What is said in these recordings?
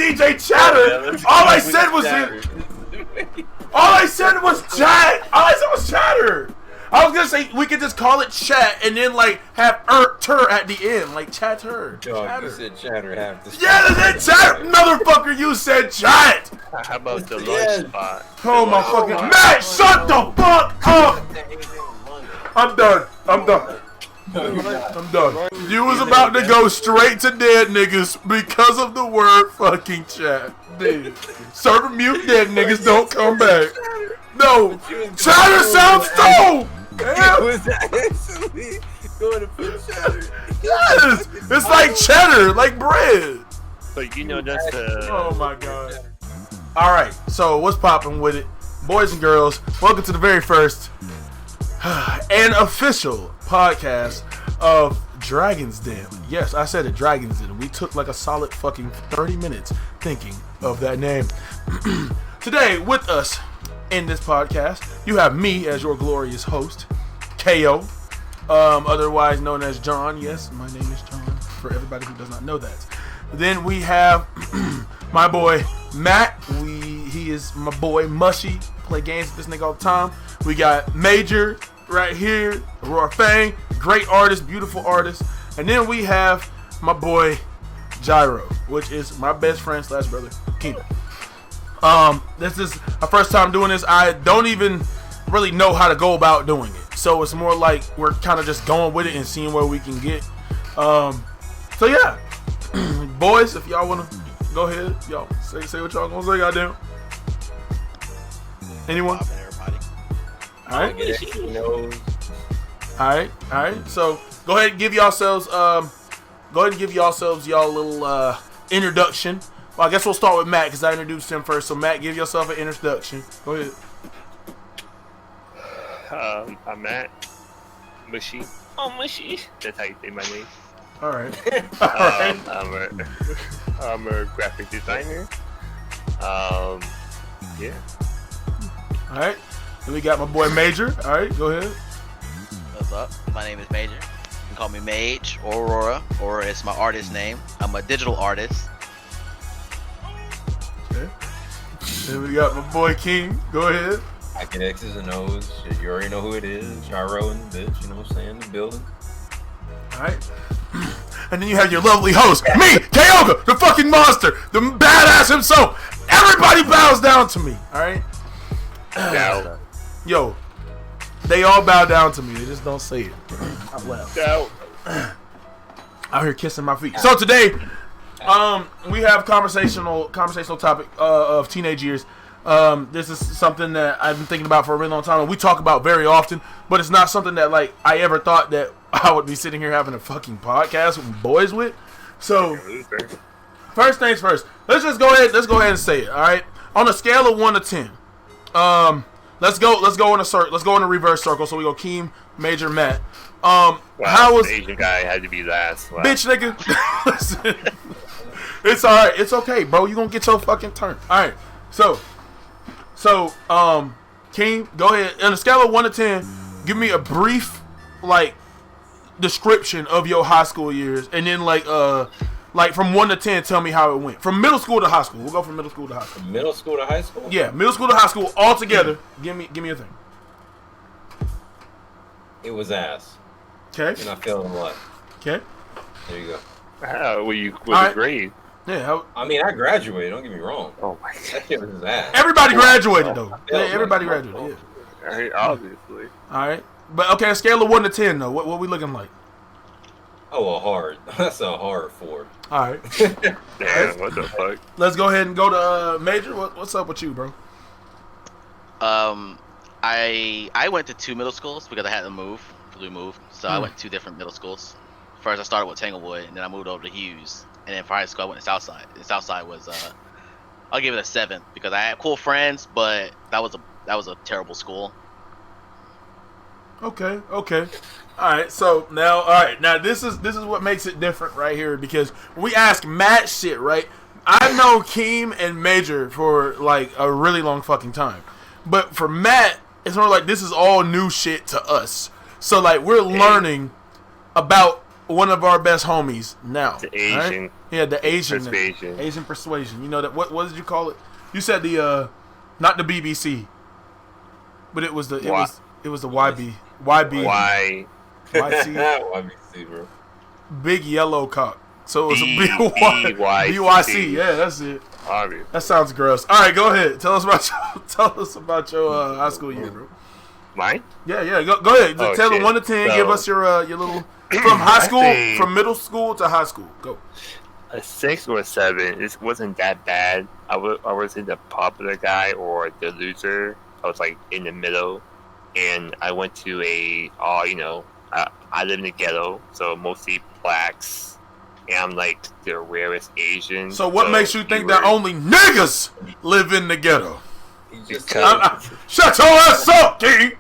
DJ Chatter. All I said was chat. All I said was chatter. I was gonna say we could just call it chat and then like have tur at the end, like chatter. Dog, you said chatter half the Yeah, that's it, chat, motherfucker. You said chat. How about the lunch spot? Oh my fucking Matt! Shut the fuck up. I'm done. You was about to go straight to dead niggas because of the word fucking chat. Dude. Server mute dead niggas don't come back. No. Chatter sounds so. Was actually going to put chatter. Yes. It's like cheddar, like bread. But you know that's the. Oh my god. Alright, so what's popping with it? Boys and girls, welcome to the very first and official podcast of Dragon's Den. Yes, I said it, Dragon's Den. We took like a solid fucking 30 minutes thinking of that name. Today, with us in this podcast, you have me as your glorious host, KO, otherwise known as John. Yes, my name is John, for everybody who does not know that. Then we have my boy Matt. He is my boy Mushy. Play games with this nigga all the time. We got Major right here, Aurora Fang, great artist, beautiful artist. And then we have my boy Gyro, which is my best friend / brother, Keenan. This is our first time doing this. I don't even really know how to go about doing it. So it's more like we're kind of just going with it and seeing where we can get. So yeah. Boys, if y'all want to go ahead, y'all say what y'all gonna say, goddamn. Anyone? Alright. Alright. So go ahead and give yourselves y'all little introduction. Well, I guess we'll start with Matt because I introduced him first. So Matt, give yourself an introduction. Go ahead. I'm Matt. Mushy. Oh, Mushy. That's how you say my name. All right. I'm a graphic designer. Yeah. All right. Then we got my boy Major. All right, go ahead. What's up? My name is Major. You can call me Mage or Aurora. Aurora is my artist name. I'm a digital artist. Okay. Then we got my boy King. Go ahead. I get X's and O's. You already know who it is. Gyro and the bitch. You know what I'm saying? The building. All right. And then you have your lovely host, me, Kyoga, the fucking monster, the badass himself. Everybody bows down to me. All right. Yo, they all bow down to me. They just don't say it out loud. Out here kissing my feet. So today, we have conversational topic of teenage years. This is something that I've been thinking about for a really long time, and we talk about very often. But it's not something that like I ever thought that I would be sitting here having a fucking podcast with boys with. So, first things first. Let's go ahead and say it. All right. On a scale of 1 to 10. Let's go in a circle. Let's go in a reverse circle. So we go Keem, Major, Matt. Wow, how was the Asian guy had to be last? Wow. Bitch, nigga. It's all right. It's okay, bro. You gonna get your fucking turn. All right. So, Keem, go ahead. On a scale of 1 to 10, give me a brief like description of your high school years, and then like from 1 to 10, tell me how it went. From middle school to high school. We'll go from middle school to high school. Middle school to high school? Yeah, middle school to high school all together. Give me a thing. It was ass. Okay. You're not feeling what? Okay. There you go. How were you? Was Right. it grade? Yeah. I mean, I graduated. Don't get me wrong. Oh my god. That shit was ass. Everybody graduated though. Yeah, everybody graduated. Yeah. Obviously. All right. But okay, a scale of 1 to 10 though. What we looking like? Oh, a hard. That's a hard 4. All right. Damn. What the fuck? Let's go ahead and go to Major. What's up with you, bro? I went to 2 middle schools because I had to move. We moved, so I went to 2 different middle schools. First, I started with Tanglewood, and then I moved over to Hughes. And then for high school, I went to Southside. And Southside was, I'll give it a 7 because I had cool friends, but that was a terrible school. Okay. All right. So now this is what makes it different right here because we ask Matt shit, right? I've known Keem and Major for like a really long fucking time, but for Matt, it's more like this is all new shit to us. So like we're learning about one of our best homies now. The Asian Yeah, the Asian Persuasion. Asian persuasion. You know that what did you call it? You said the not the BBC, but it was the it was the YB Why? YC YBC, bro. big yellow cock. So it was a BYC. BYC. Yeah, that's it. Obvious. That sounds gross. All right, go ahead. Tell us about your high school year, bro. Mine? Yeah. Go ahead. Oh, Tell them shit. 1 to 10. So- Give us your little from high school, think- from middle school to high school. Go. A 6 or a 7. It wasn't that bad. I wasn't the popular guy or the loser. I was like in the middle, and I went to I live in the ghetto, so mostly blacks, and I'm like the rarest Asian. So what makes you think that only niggas live in the ghetto? He just Because- Shut your ass up, King.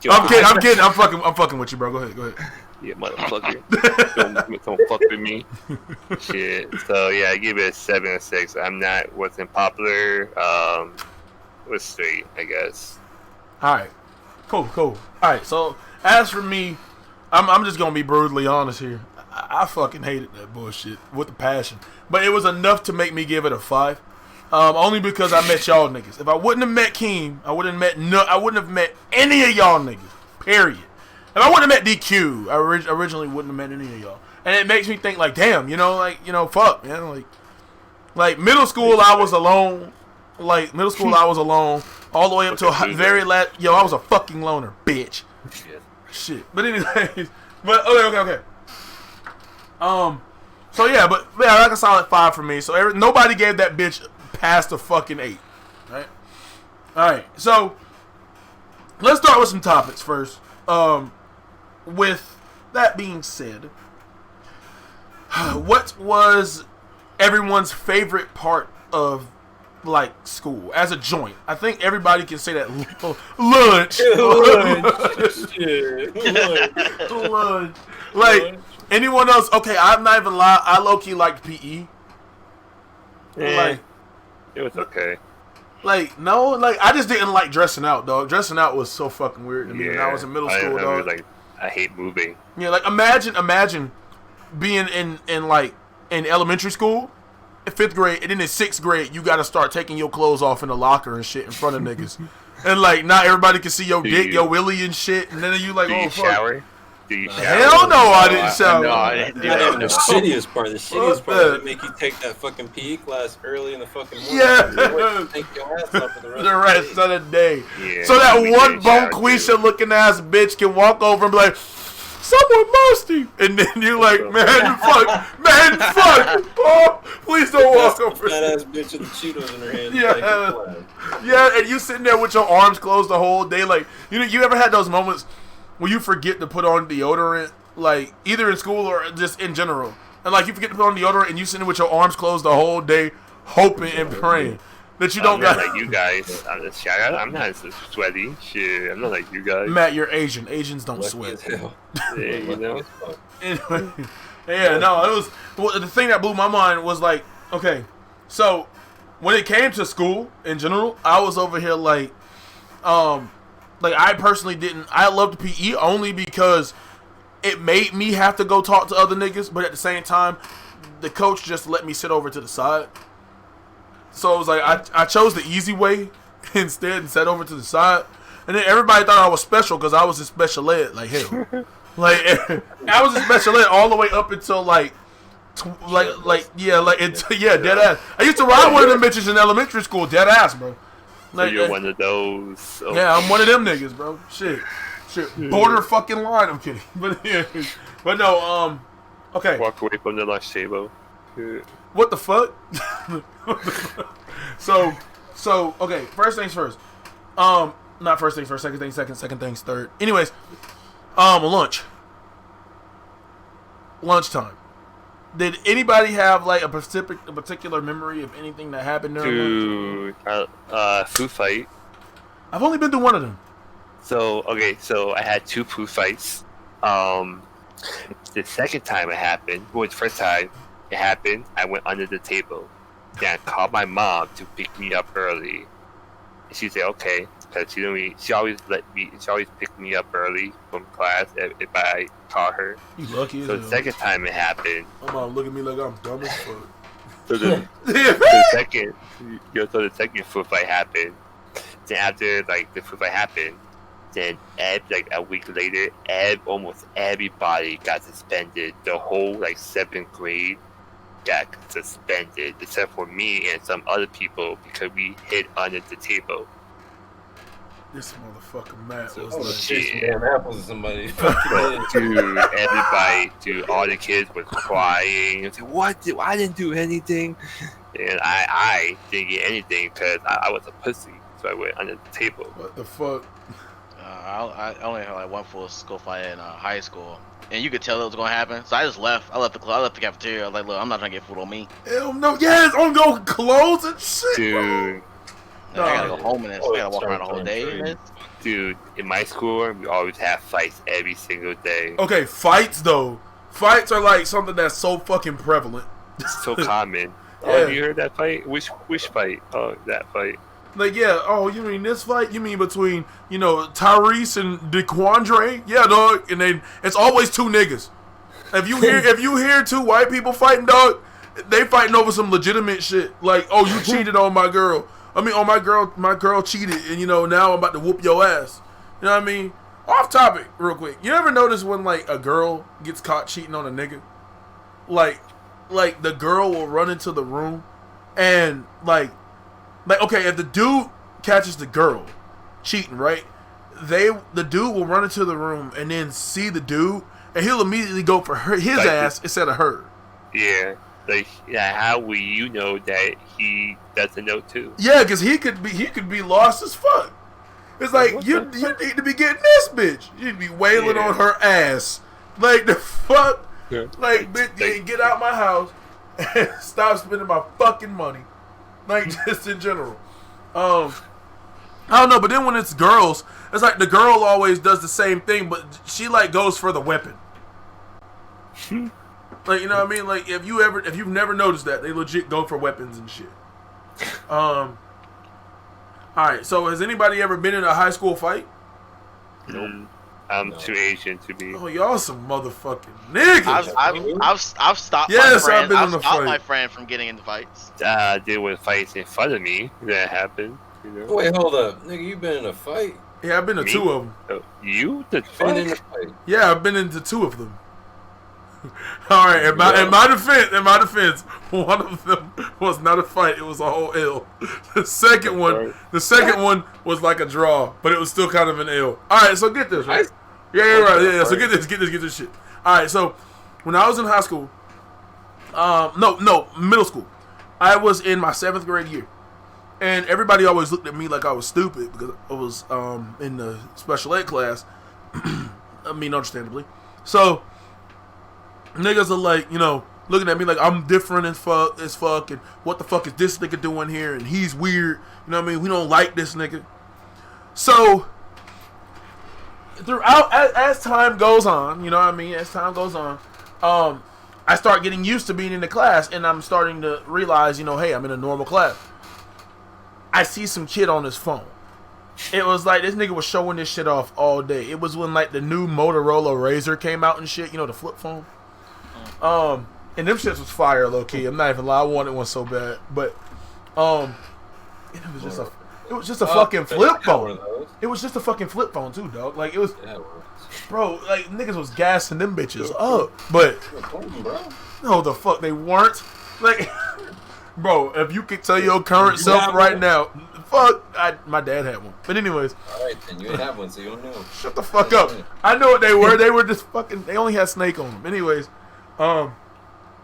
I'm kidding. I'm fucking with you, bro. Go ahead. Yeah, motherfucker. don't fuck with me. Shit. So yeah, I give it a 7 or 6. Wasn't popular. Was straight, I guess. All right. Cool. All right. So as for me, I'm just gonna be brutally honest here. I fucking hated that bullshit with a passion, but it was enough to make me give it a 5. Only because I met y'all niggas. If I wouldn't have met Keem, I wouldn't have met any of y'all niggas. Period. If I wouldn't have met DQ, I originally wouldn't have met any of y'all. And it makes me think like, damn, fuck, man. Like middle school, I was alone. Like middle school, I was alone all the way up to a very last. I was a fucking loner, bitch. Shit. But anyways, okay. So yeah, but yeah, like a solid 5 for me. So nobody gave that bitch past a fucking 8. Right. All right. So let's start with some topics first. With that being said, what was everyone's favorite part of like school as a joint? I think everybody can say that. Lunch. Lunch. Like anyone else? Okay, I'm not even lying. I low key liked PE. Like it was okay. No, I just didn't like dressing out, dog. Dressing out was so fucking weird to me when I was in middle school, dog. I hate moving. Yeah, like imagine being in elementary school, in 5th grade, and then in 6th grade, you got to start taking your clothes off in the locker and shit in front of niggas, and not everybody can see your dick, your willy and shit, and then you like, do you shower? Do you shower? Hell no, I didn't shower. No, I didn't do that. The shittiest part is they make you take that fucking PE class early in the fucking morning. Yeah. Take your ass up for the The rest of the day. Yeah, so that we one did shower, bonquisha looking ass bitch can walk over and be like, someone musty, and then you're like, man, fuck, oh, please don't walk over. That ass bitch with the Cheetos in her hand. Yeah, and you sitting there with your arms closed the whole day, like, you ever had those moments where you forget to put on deodorant, like either in school or just in general, and like you forget to put on deodorant and you sitting with your arms closed the whole day, hoping and praying that you don't got like you guys. I'm not sweaty. Shit, I'm not like you guys. Matt, you're Asian. Asians don't sweat. Yeah, Anyway, yeah, no, it was the thing that blew my mind was like, okay, so when it came to school in general, I was over here like I personally didn't. I loved PE only because it made me have to go talk to other niggas, but at the same time, the coach just let me sit over to the side. So it was like I chose the easy way instead and sat over to the side, and then everybody thought I was special because I was in special ed. Like hell, I was in special ed all the way up until dead ass. I used to ride one of them bitches in elementary school, dead ass, bro. So you're one of those. Oh. Yeah, I'm one of them niggas, bro. Shit. Border fucking line. I'm kidding, but no. Okay. Walk away from the lunch table. What the fuck? So okay. First things first. Not first things first. Second things second. Second things third. Anyways, lunchtime. Did anybody have like a particular memory of anything that happened during lunch? Food fight. I've only been to one of them. So I had 2 food fights. The second time it happened, the first time it happened, I went under the table. Then I called my mom to pick me up early. And she said, okay. because she always picked me up early from class if I caught her. You lucky as So hell. the second time it happened. My mom look at me like I'm dumb as fuck. So the second foot fight happened. Then after the foot fight happened, then a week later, almost everybody got suspended. The whole 7th grade got suspended, except for me and some other people because we hid under the table. This motherfucker Matt was Oh like, shit! Damn apples to somebody. Dude, all the kids were crying. And said, "What? I didn't do anything," and I didn't get anything because I was a pussy. So I went under the table. what the fuck? I only had one full school fight in high school, and you could tell it was gonna happen. So I just left. I left the cafeteria. I was like, look, I'm not trying to get food on me. Hell no. Yes, I'm going clothes and shit, Dude. No. I gotta go home and I gotta walk around the whole day. Man. Dude, in my school, we always have fights every single day. Okay, fights though. Fights are like something that's so fucking prevalent. It's so common. Yeah. Oh, have you heard that fight? Which fight? Oh, that fight. Like, yeah, oh, you mean this fight? You mean between, Tyrese and DeQuandre? Yeah, dog. And then it's always two niggas. If you hear two white people fighting, dog, they fighting over some legitimate shit. Like, oh, you cheated on my girl. My girl cheated, and now I'm about to whoop your ass. You know what I mean? Off topic, real quick. You ever notice when a girl gets caught cheating on a nigga? Like the girl will run into the room, and okay, if the dude catches the girl cheating, right? The dude will run into the room and then see the dude, and he'll immediately go for his ass instead of her. Yeah. How will you know that he doesn't know too? Yeah, because he could be lost as fuck. It's like you need to be getting this bitch. You need to be wailing on her ass. Like the fuck. Yeah. Bitch, get out my house and stop spending my fucking money. Like just in general. I don't know, but then when it's girls, it's like the girl always does the same thing, but she goes for the weapon. Like, you know what I mean? Like, if you've never noticed that, they legit go for weapons and shit. Alright, so has anybody ever been in a high school fight? Nope. I'm too Asian to be. Oh, y'all some motherfucking niggas. I've stopped Yes, my friend. I've been in a fight. My friend from getting into fights. There were fights in front of me that happened. Wait, hold up, nigga, you been in a fight? Yeah, I've been to Me? two of them. Oh, you? The Been in a fuck? fight? Yeah, I've been into two of them. All right, in my defense, one of them was not a fight; it was a whole L. The second one was like a draw, but it was still kind of an L. All right, so get this right. Yeah, right. Yeah. So get this shit. All right, so when I was in high school, middle school, I was in my 7th grade year, and everybody always looked at me like I was stupid because I was in the special ed class. Understandably, so. Niggas are like, looking at me like I'm different as fuck, and what the fuck is this nigga doing here? And he's weird. You know what I mean? We don't like this nigga. So throughout, as time goes on, I start getting used to being in the class, and I'm starting to realize, hey, I'm in a normal class. I see some kid on his phone. It was like this nigga was showing this shit off all day. It was when the new Motorola Razr came out and shit, the flip phone. And them shits was fire, low key. I'm not even lying. I wanted one so bad, but it was just a fucking flip phone. It was just a fucking flip phone too, dog. Like it was, bro. Like niggas was gassing them bitches up, but no, the fuck they weren't. Like, bro, if you could tell your current self right now, fuck, my dad had one. But anyways, all right, then you didn't have one, so you don't know. Shut the fuck up. I know what they were. They were just fucking. They only had Snake on them. Anyways.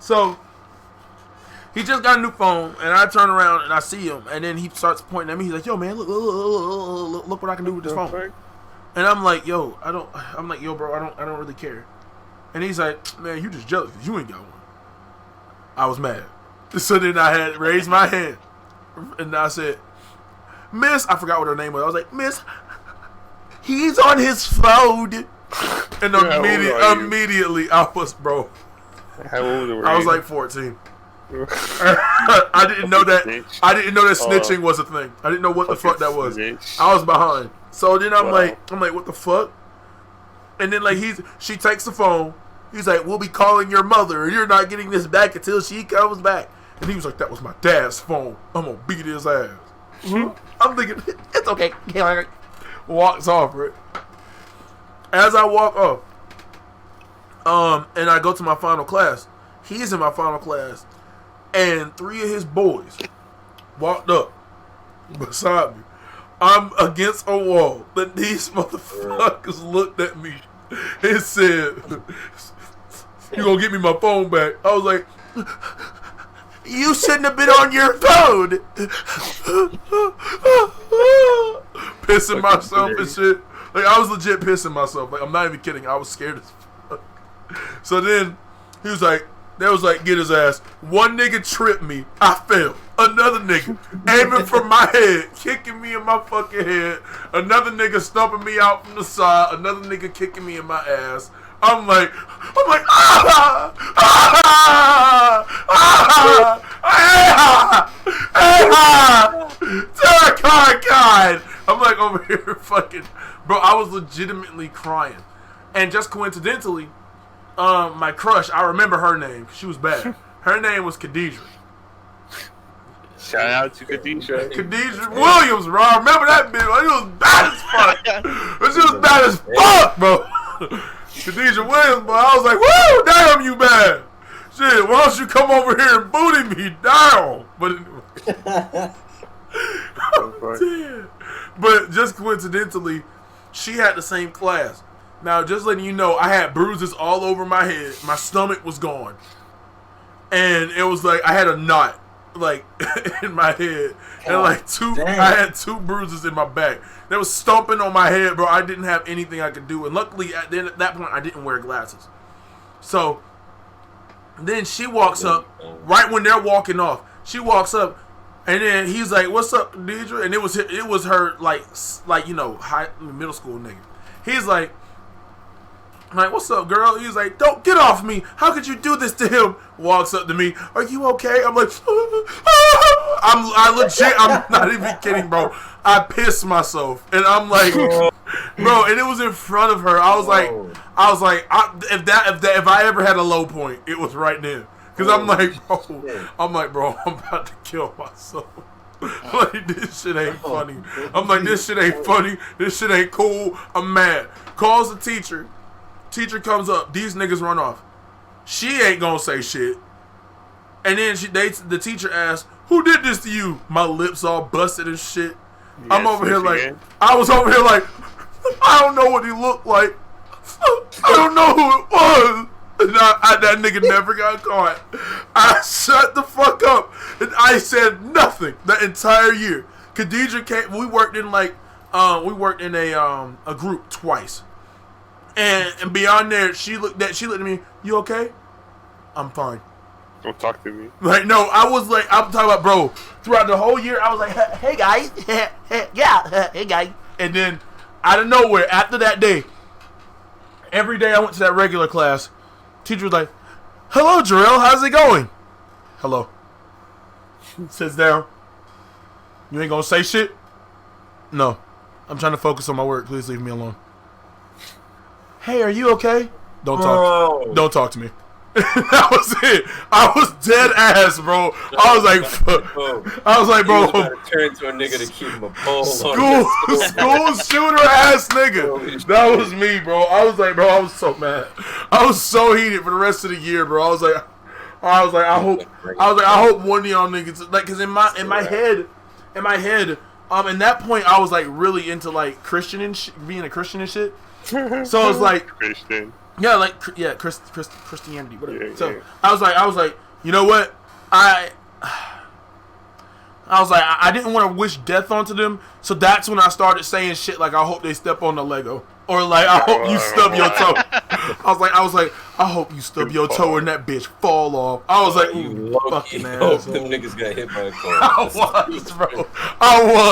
So he just got a new phone, and I turn around and I see him, and then he starts pointing at me. He's like, "Yo, man, look what I can do with this phone." And I'm like, "Yo, bro, I don't really care." And he's like, "Man, you just jealous 'cause you ain't got one." I was mad, so then I had raised my hand, and I said, "Miss," I forgot what her name was. I was like, "Miss, he's on his phone," and immediately I was, bro. How old were you? I was like 14. I didn't know that. I didn't know that snitching was a thing. I didn't know what the fuck that was. I was behind. So then I'm like, what the fuck? And then like she takes the phone. He's like, we'll be calling your mother, and you're not getting this back until she comes back. And he was like, that was my dad's phone. I'm gonna beat his ass. I'm thinking, it's okay. Walks off, right? As I walk off, and I go to my final class. He's in my final class, and 3 of his boys walked up beside me. I'm against a wall, but these motherfuckers looked at me and said, "You gonna get me my phone back?" I was like, "You shouldn't have been on your phone." Pissing myself and shit. Like, I was legit pissing myself. Like, I'm not even kidding. I was scared as fuck. So then he was like, get his ass. One nigga tripped me. I fell. Another nigga aiming for my head, kicking me in my fucking head. Another nigga stumping me out from the side. Another nigga kicking me in my ass. I'm like, ah, ah, ah, ah, God. I'm like over here fucking, bro, I was legitimately crying. And just coincidentally, my crush, I remember her name. She was bad. Her name was Khadijah. Shout out to Khadijah. Khadijah Williams, bro. I remember that bitch. She was bad as fuck. She was bad as fuck, bro. Khadijah Williams, bro. I was like, woo, damn, you bad. Shit, why don't you come over here and booty me down? But anyway. Damn. But just coincidentally, she had the same class. Now, just letting you know, I had bruises all over my head. My stomach was gone. And it was like, I had a knot, like, in my head. And like I had 2 bruises in my back. They was stomping on my head, bro. I didn't have anything I could do. And luckily, at that point, I didn't wear glasses. So, then she walks up, right when they're walking off. She walks up, and then he's like, "What's up, Deidre?" And it was her, like you know, middle school nigga. He's like, "What's up, girl?" He's like, "Don't get off me! How could you do this to him?" Walks up to me. "Are you okay?" I'm like, I legit, I'm not even kidding, bro. I pissed myself, and I'm like, bro, and it was in front of her. I was like, if I ever had a low point, it was right then. Cause I'm like, bro, I'm about to kill myself. Like, this shit ain't funny. I'm like, this shit ain't funny. This shit ain't cool. I'm mad. Calls the teacher. Teacher comes up. These niggas run off. She ain't gonna say shit. And then the teacher asks, "Who did this to you?" My lips all busted and shit. Yes, I'm over here like, I was over here like, I don't know what he looked like. I don't know who it was. And that nigga never got caught. I shut the fuck up. And I said nothing the entire year. Khadijah came. We worked in a group twice. And beyond there, she looked at me. "You okay?" "I'm fine." "Don't talk to me." Like, no, I was like, I'm talking about, bro. Throughout the whole year, I was like, "Hey guys, yeah, hey guys." And then, out of nowhere, after that day, every day I went to that regular class. Teacher was like, "Hello, Jarrell, how's it going?" "Hello." Sits down. "You ain't gonna say shit?" "No. I'm trying to focus on my work. Please leave me alone." "Hey, are you okay?" Don't talk to me." That was it. I was dead ass, bro. I was like, bro. He was about to turn to a nigga to keep him a pole. School shooter ass nigga. That was me, bro. I was like, bro, I was so mad. I was so heated for the rest of the year, bro. I was like, I hope one of y'all niggas, like, cause in my head, in that point, I was like really into like Christian and being a Christian and shit. So it was like Christian. Yeah, Christianity, whatever. Yeah, so yeah. I was like, you know what? I was like, I didn't want to wish death onto them, so that's when I started saying shit like, "I hope they step on the Lego," or like, "I hope you stub your toe." I was like, "I hope you stub your toe and that bitch fall off." I was like, "You fucking hope them niggas got hit by a car." I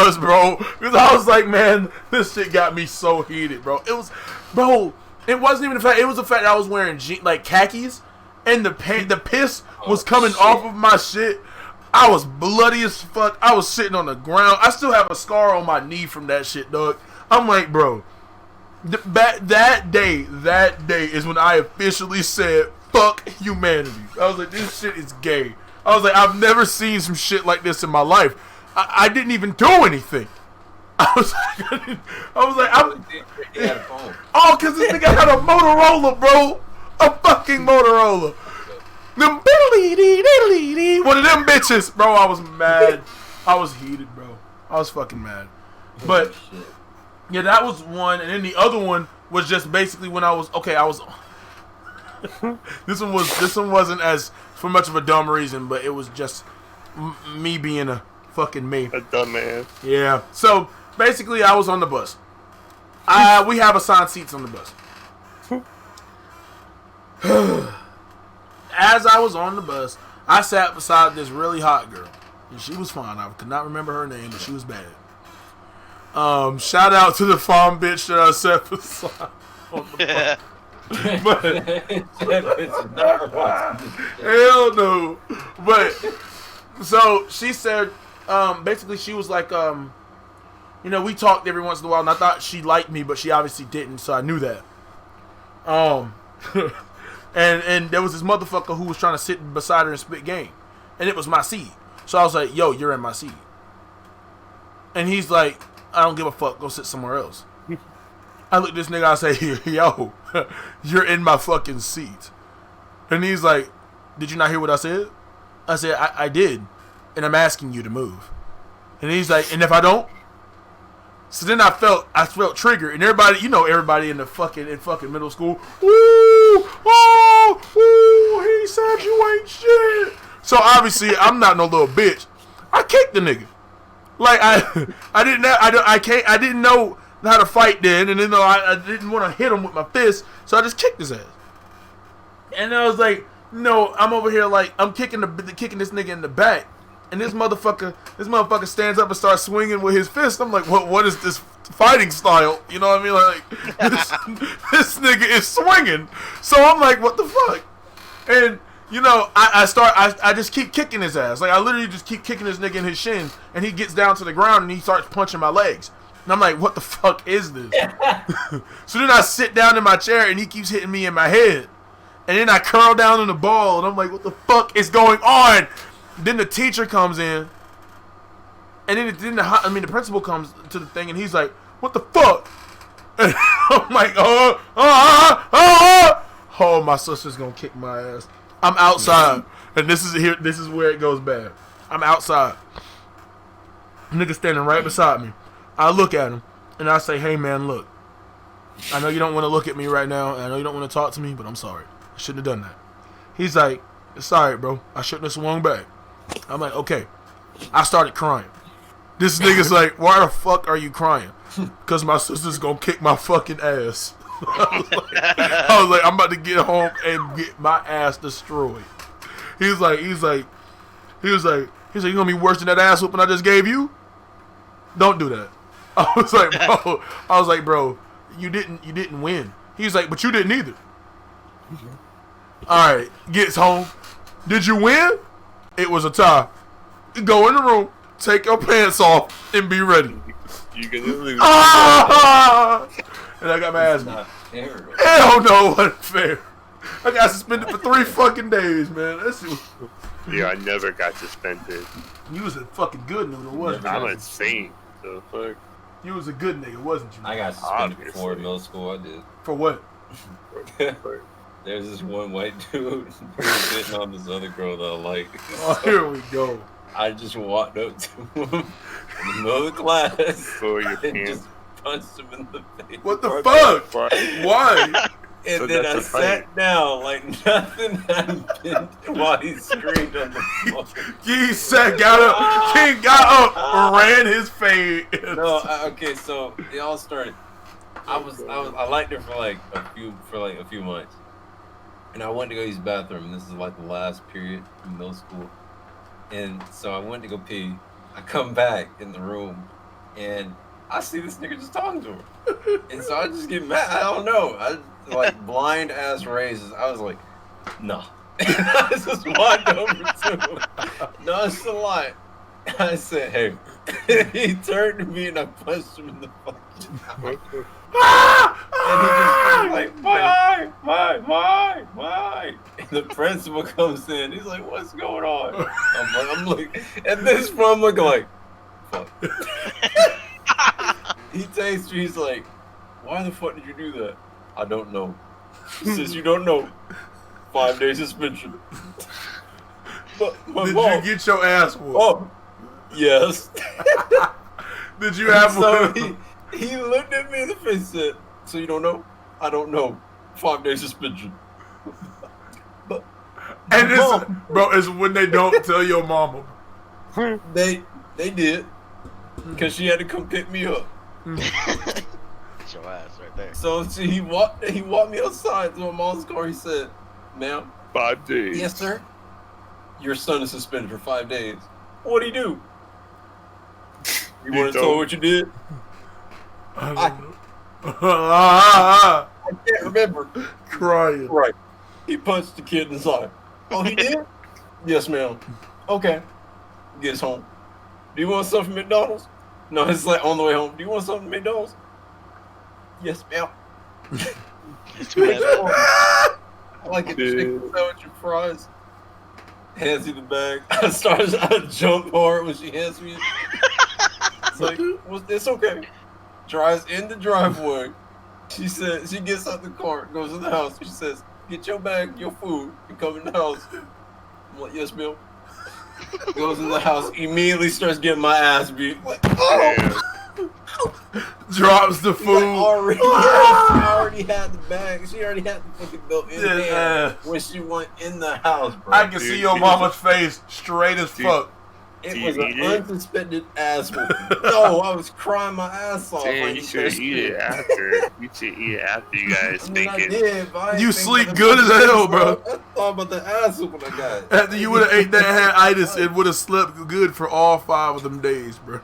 was, bro. Because I was like, man, this shit got me so heated, bro. It wasn't even the fact. It was the fact that I was wearing like khakis, and the piss was coming off of my shit. I was bloody as fuck. I was sitting on the ground. I still have a scar on my knee from that shit, dog. I'm like, bro, that day is when I officially said, fuck humanity. I was like, this shit is gay. I was like, I've never seen some shit like this in my life. I didn't even do anything. I was like, oh, because this nigga had a Motorola, bro. A fucking Motorola. Them one of them bitches, bro. I was mad. I was heated, bro. I was fucking mad. But yeah, that was one, and then the other one was just basically when I was this one wasn't as for much of a dumb reason, but it was just me being a fucking me. A dumb man. Yeah. So basically, I was on the bus. We have assigned seats on the bus. As I was on the bus, I sat beside this really hot girl, and she was fine. I could not remember her name, but she was bad. Shout out to the farm bitch that I sat beside on the bus. Hell no. But so she said, basically she was like, we talked every once in a while, and I thought she liked me, but she obviously didn't, so I knew that. And there was this motherfucker who was trying to sit beside her and spit game. And it was my seat. So I was like, yo, you're in my seat. And he's like, I don't give a fuck. Go sit somewhere else. I look at this nigga, I say, yo, you're in my fucking seat. And he's like, did you not hear what I said? I said, I did. And I'm asking you to move. And he's like, and if I don't? So then I felt triggered, and everybody in fucking middle school, he said you ain't shit. So obviously I'm not no little bitch. I kicked the nigga. Like I didn't know how to fight then, and then I didn't want to hit him with my fist, so I just kicked his ass. And I was like, no, I'm over here like I'm kicking this nigga in the back. And this motherfucker stands up and starts swinging with his fist. I'm like, what is this fighting style? You know what I mean? Like, this nigga is swinging. So I'm like, what the fuck? And, I just keep kicking his ass. Like, I literally just keep kicking this nigga in his shins. And he gets down to the ground and he starts punching my legs. And I'm like, what the fuck is this? So then I sit down in my chair and he keeps hitting me in my head. And then I curl down in the ball and I'm like, what the fuck is going on? Then the teacher comes in, and then the principal comes to the thing, and he's like, "What the fuck?" And I'm like, "Oh, my sister's gonna kick my ass." I'm outside, and this is where it goes bad. I'm outside. Nigga standing right beside me. I look at him, and I say, "Hey man, look. I know you don't want to look at me right now, and I know you don't want to talk to me, but I'm sorry. I shouldn't have done that." He's like, "It's alright, bro. I shouldn't have swung back." I'm like, okay. I started crying. This nigga's like, why the fuck are you crying? Because my sister's gonna kick my fucking ass. I was like, I'm about to get home and get my ass destroyed. He was like, you gonna be worse than that ass whooping I just gave you? Don't do that. I was like, bro, you didn't win. He's like, but you didn't either. Alright, gets home. Did you win? It was a tie. Go in the room, take your pants off, and be ready. You gonna lose. And I got my ass beat. Hell no, wasn't fair. I got suspended for 3 fucking days, man. Yeah, I never got suspended. You was a fucking good nigga, wasn't you? I'm insane. So fuck. You was a good nigga, wasn't you? I got suspended before in middle school. I did. For what? There's this one white dude who was hitting on this other girl that I like. Oh, here we go. I just walked up to him in the middle of the class and just punched him in the face. What the fuck? Why? And so then I sat down like nothing happened while he screamed on the floor. He got up, ran his fade. No, okay, so it all started. I liked her for like a few months, and I went to go use the bathroom. This is like the last period in middle school, and so I went to go pee. I come back in the room, and I see this nigga just talking to her, and so I just get mad. I don't know. I like blind ass raises. I was like, nah, This is my number 2. Nonchalant. I said, hey. He turned to me and I punched him in the fucking mouth. And he just was like, why? And the principal comes in. He's like, what's going on? I'm like, at this point, I'm looking like, fuck. He takes me, he's like, why the fuck did you do that? I don't know. He says, you don't know. 5-day suspension. But my Did mom, you get your ass whooped? oh, yes. Did you have So one? he looked at me in the face and said, so you don't know? I don't know. 5-day suspension. But And this, Mom. bro, it's when they don't tell your mama. they did. Because she had to come pick me up. Get your ass right there. So he walked me outside to my mom's car. He said, ma'am, 5 days. yes, sir. Your son is suspended for 5 days. What'd he do? You want to tell what you did? I can't remember. Crying. Right. He punched the kid in the side. Oh, he did? Yes, ma'am. Okay. Gets home. Do you want something from McDonald's? No, it's like on the way home. Do you want something from McDonald's? Yes, ma'am. It's too bad. I like a chicken sandwich and fries. Hands me the bag. I jump hard when she hands me it. It's like, well, it's okay. Drives in the driveway. She said, she gets out the car, goes in the house. She says, get your bag, your food, and come in the house. I'm like, yes, ma'am. Goes in the house, immediately starts getting my ass beat. Like, oh! Drops the Like, food. already, yeah, she already had the bag. She already had the fucking bill in Yeah. there when she went in the house, bro. I can see your mama's face straight as fuck. It Do was you an eat it? unsuspended ass whooping. No, I was crying my ass off. Damn, like, you should eat it after. You should eat it after you guys I mean, I think it. did, but I didn't You think sleep about good the as hell, fucking bro. stuff. I thought about the ass whooping I got. After you would have ate that had itis, it would have slept good for all 5 of them days, bro.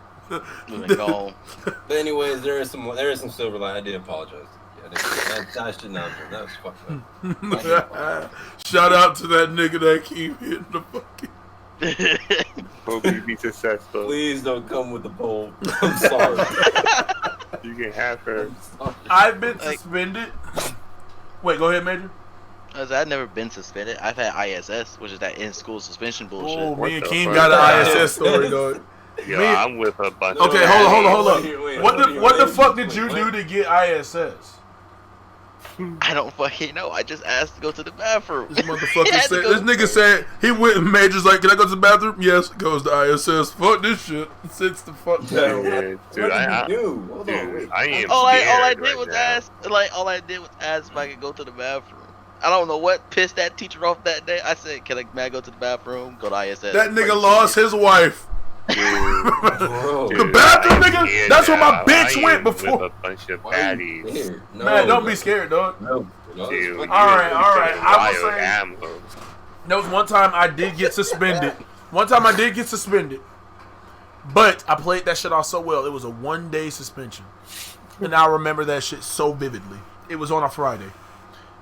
Moving gone. But anyways, there is some silver line. I did apologize. Yeah, I should not have done that. Was fucked up. Shout out to that nigga that keep hitting the fucking. Hope you be successful. Please don't come with the pole. I'm sorry. You can have her. I'm sorry. I've been Like- suspended. Wait, go ahead, Major. I've never been suspended. I've had ISS, which is that in-school suspension bullshit. Oh, What me and the Keem fuck? got an ISS story, dog. Yeah, Me- I'm with a bunch of Okay, bad hold up. Wait, What the wait, fuck wait, did you wait. do to get ISS? I don't fucking know. I just asked to go to the bathroom. This He motherfucker had to said. go This nigga said he went. And Major's like, "Can I go to the bathroom?" Yes. Goes to ISS. Fuck this shit. Sits the fuck down. Yeah, What dude, did you do? Hold on, dude, wait. I am all I scared did right was now. ask. All I did was ask if I could go to the bathroom. I don't know what pissed that teacher off that day. I said, may I go to the bathroom? Go to ISS. That nigga lost his wife. Dude, Bro, The dude, bathroom, I am nigga? scared That's where my now. bitch I went am before. With a bunch of why are you baddies. scared? No, Man, don't be scared, dog. No, Dude, All right. I will wild say- ammo. There was one time I did get suspended. But I played that shit off so well. It was a 1-day suspension. And I remember that shit so vividly. It was on a Friday.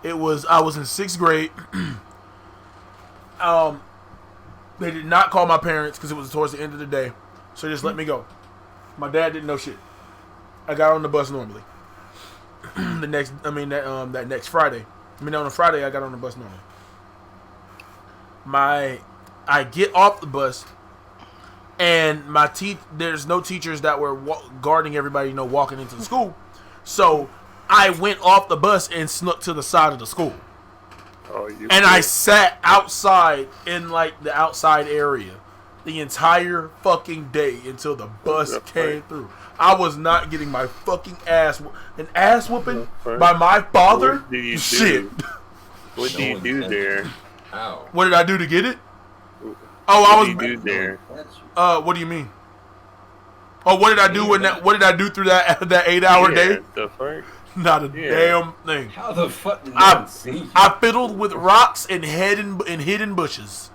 I was in 6th grade. They did not call my parents because it was towards the end of the day. So they just let me go. My dad didn't know shit. I got on the bus normally. That next Friday. On a Friday I got on the bus normally. I get off the bus, and there's no teachers that were guarding everybody, walking into the school. So I went off the bus and snuck to the side of the school, Oh, you and I sat outside in the outside area the entire fucking day until the bus came through. I was not getting my fucking ass whooping by my father. What did you do? Shit. What do you do there? Ow. What did I do to get it? Oh, What do you do there? What do you mean? Oh, what did I do what did I do through that 8-hour day? The fuck? Not a Yeah. damn thing. How the fuck did I- I see you? I fiddled with rocks and hidden bushes.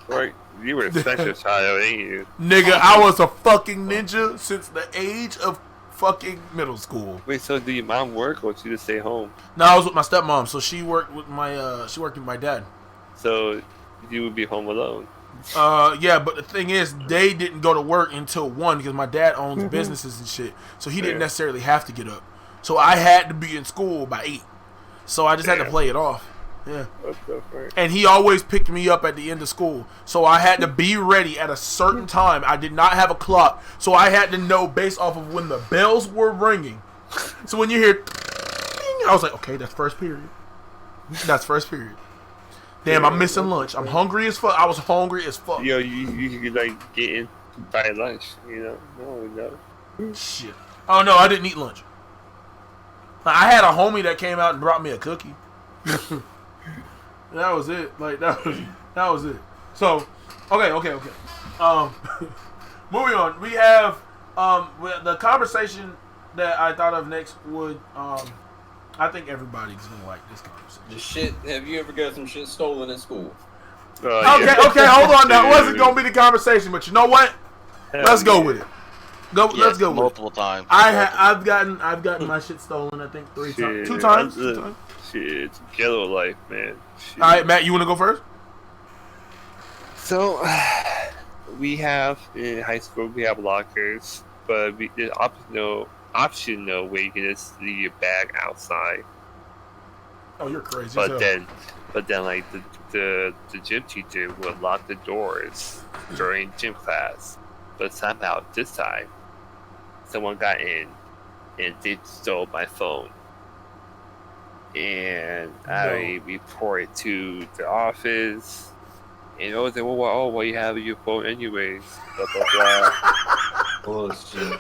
Right. You were such a child, ain't you? Nigga, I was a fucking ninja since the age of fucking middle school. Wait, so do your mom work or she just stay home? No, I was with my stepmom, so she worked with my dad. So you would be home alone. Yeah, but the thing is, they didn't go to work until 1 because my dad owns businesses and shit. So he didn't necessarily have to get up. So I had to be in school by 8. So I just had to play it off. Yeah. What the fuck? And he always picked me up at the end of school. So I had to be ready at a certain time. I did not have a clock. So I had to know based off of when the bells were ringing. So when you hear ding, I was like, okay, that's first period. That's first period. Damn, I'm missing lunch. I'm hungry as fuck. I was hungry as fuck. Yo, you could like get in buy lunch, you know? No. Shit. Oh no, I didn't eat lunch. I had a homie that came out and brought me a cookie. That was it. Like that was it. So, okay. Moving on. We have the conversation that I thought of next would I think everybody's gonna like this conversation. The shit. Have you ever got some shit stolen in school? Okay, hold on. That wasn't gonna be the conversation, but you know what? Let's go with it. Let's go with it. Multiple times. I've gotten my shit stolen. I think 3 times, 2 times. 2 times. Shit, it's ghetto life, man. Shit. All right, Matt, you want to go first? So, we have in high school we have lockers, but there's optional way you can just leave your bag outside. Oh, you're crazy. But then like the gym teacher would lock the doors during gym class. But somehow this time, someone got in and they stole my phone. And I reported to the office. And they were well, you have your phone anyways. Blah, blah, blah. Bullshit.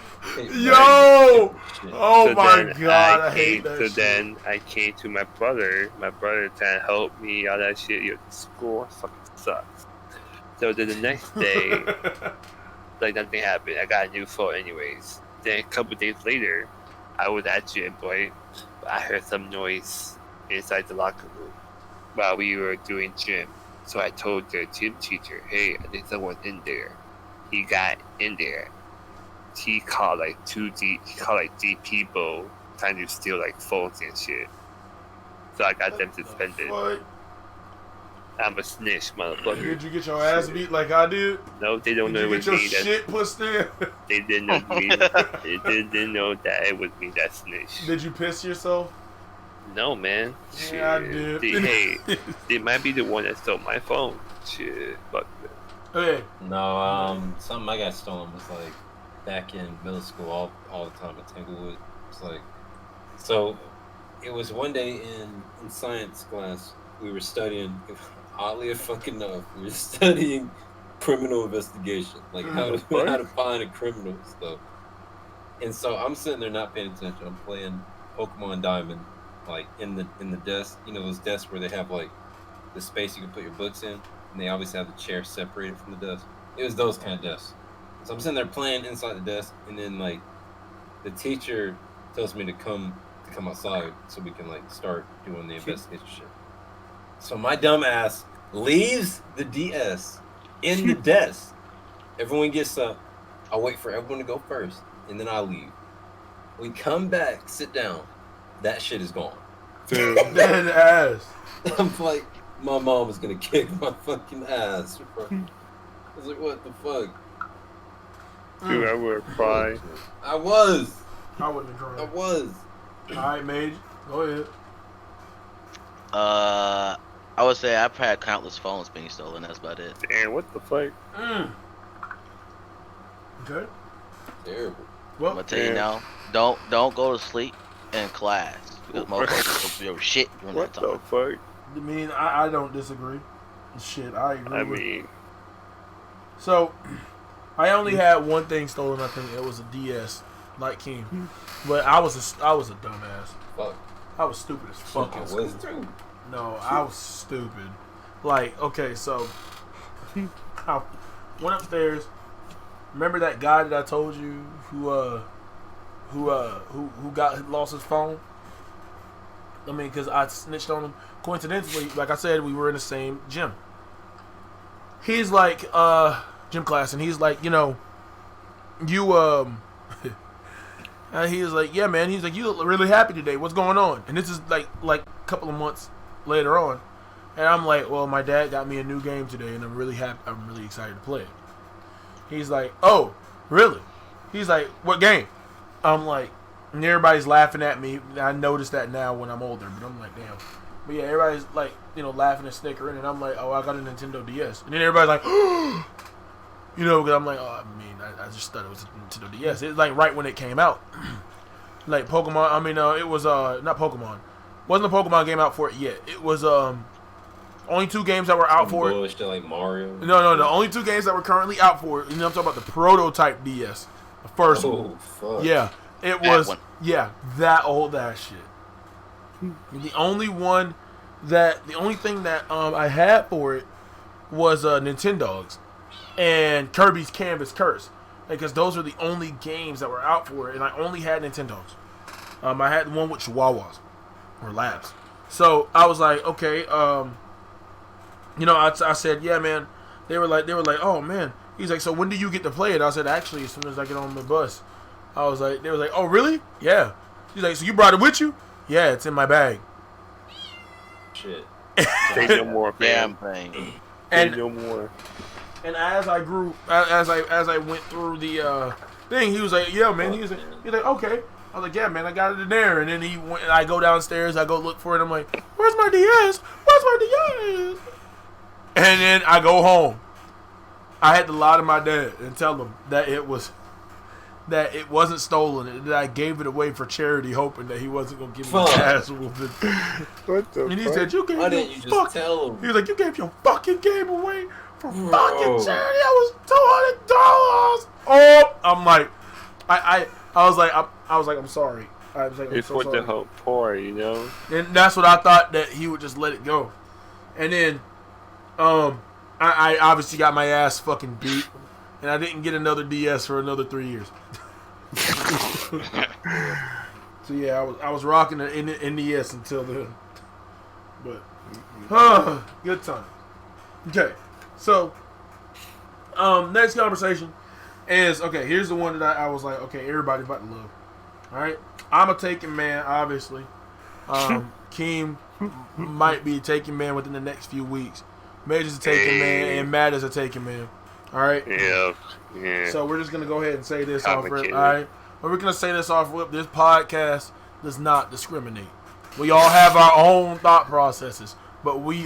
Yo! Oh So my then god, I hate that shit. Then I came to my brother. My brother trying to help me all that shit. Yo, school fucking sucks. So then the next day, like nothing happened. I got a new phone anyways. Then a couple days later, I was at gym, boy. I heard some noise inside the locker room while we were doing gym. So I told the gym teacher, hey, I think someone's in there. He got in there. He called like 3 people trying to steal like phones and shit. So I got them suspended. I'm a snitch, motherfucker. Did you get your ass beat like I did? No, they don't know it was me. me. Shit pushed in? They didn't know me. They didn't know that it was me that snitched. Did you piss yourself? No, man. Yeah, I did. They might be the one that stole my phone. Shit, fuck them. Okay. No, something I got stolen was like back in middle school all the time at Tanglewood. It's like, so it was one day in science class we were studying. Oddly enough, we were studying criminal investigation, like how to find a criminal and stuff. And so I'm sitting there not paying attention. I'm playing Pokemon Diamond, like in the desk. You know those desks where they have like the space you can put your books in, and they obviously have the chair separated from the desk. It was those kind of desks. So I'm sitting there playing inside the desk, and then like the teacher tells me to come outside so we can like start doing the investigation shit. So my dumb ass leaves the DS in the desk. Everyone gets up. I wait for everyone to go first, and then I leave. We come back, sit down. That shit is gone. Dead ass. I'm like, my mom is gonna kick my fucking ass. I was like, what the fuck? Dude, I would cry. I was. I wouldn't cry. I was. Alright, Mage. Go ahead. I would say I've had countless phones being stolen. That's about it. Damn, what the fuck? Okay. Terrible. Well, I'm gonna tell you now. Don't go to sleep in class because motherfuckers will do shit during What that the time. fuck? I mean, I don't disagree. Shit, I agree. I with mean, So, I only had one thing stolen. I think it was a DS, like King. But I was a dumbass. Fuck. I was stupid as fuck. I in school. was too. No, I was stupid. Like, okay, so I went upstairs. Remember that guy that I told you who lost his phone? I mean, because I snitched on him. Coincidentally, like I said, we were in the same gym. He's like, gym class, and he's like, you know, you and he was like, yeah, man. He's like, you look really happy today. What's going on? And this is like a couple of months later on. And I'm like, well, my dad got me a new game today, and I'm really happy. I'm really excited to play it. He's like, oh, really? He's like, what game? I'm like, and everybody's laughing at me. I noticed that now when I'm older, but I'm like, damn. But yeah, everybody's like, laughing and snickering, and I'm like, oh, I got a Nintendo DS. And then everybody's like, because I'm like, oh, I mean, I just thought it was a Nintendo DS. It's like right when it came out. Like Pokemon, I mean, it was, not Pokemon. Wasn't a Pokemon game out for it yet. It was, only 2 games that were out for it. Bullshit like Mario. No. Only 2 games that were currently out for it. I'm talking about the prototype DS. The first one. Fuck. Yeah. It was, that old ass shit. The only thing that I had for it was Nintendogs and Kirby's Canvas Curse, because those are the only games that were out for it, and I only had Nintendogs. I had one with Chihuahuas or Labs, so I was like, okay, I said, yeah, man. They were like, oh man. He's like, so when do you get to play it? I said, actually, as soon as I get on the bus. They were like, oh really? Yeah. He's like, so you brought it with you? Yeah, it's in my bag. Shit. Say no more, Damn fam. thing. Say no more. And as I grew, as I went through the thing, he was like, yeah, man. He's like, okay. I was like, yeah, man, I got it in there. And then he went, and I go downstairs, I go look for it. I'm like, where's my DS? Where's my DS? And then I go home. I had to lie to my dad and tell him that it wasn't stolen, and that I gave it away for charity, hoping that he wasn't gonna give me a ass whooping. What the And he fuck? said, Why didn't you just tell him? He was like, you gave your fucking game away for fucking charity. That was $200. Oh, I'm like, I was like, I'm sorry. I was like, I'm It's so what sorry. the hope poor, you know. And that's what I thought, that he would just let it go. And then, I obviously got my ass fucking beat, and I didn't get another DS for another 3 years. So yeah, I was rocking the NES until then. But good time. Okay, so next conversation is, okay, here's the one that I was like, okay, everybody about to love. All right, I'm a Taken man, obviously. Keem might be a Taken man within the next few weeks. Major's a Taken man, and Matt is a Taken man. All right. Yeah. So we're just gonna go ahead and say this off rip. All Complicated. right. But we're gonna say this off rip. This podcast does not discriminate. We all have our own thought processes, but we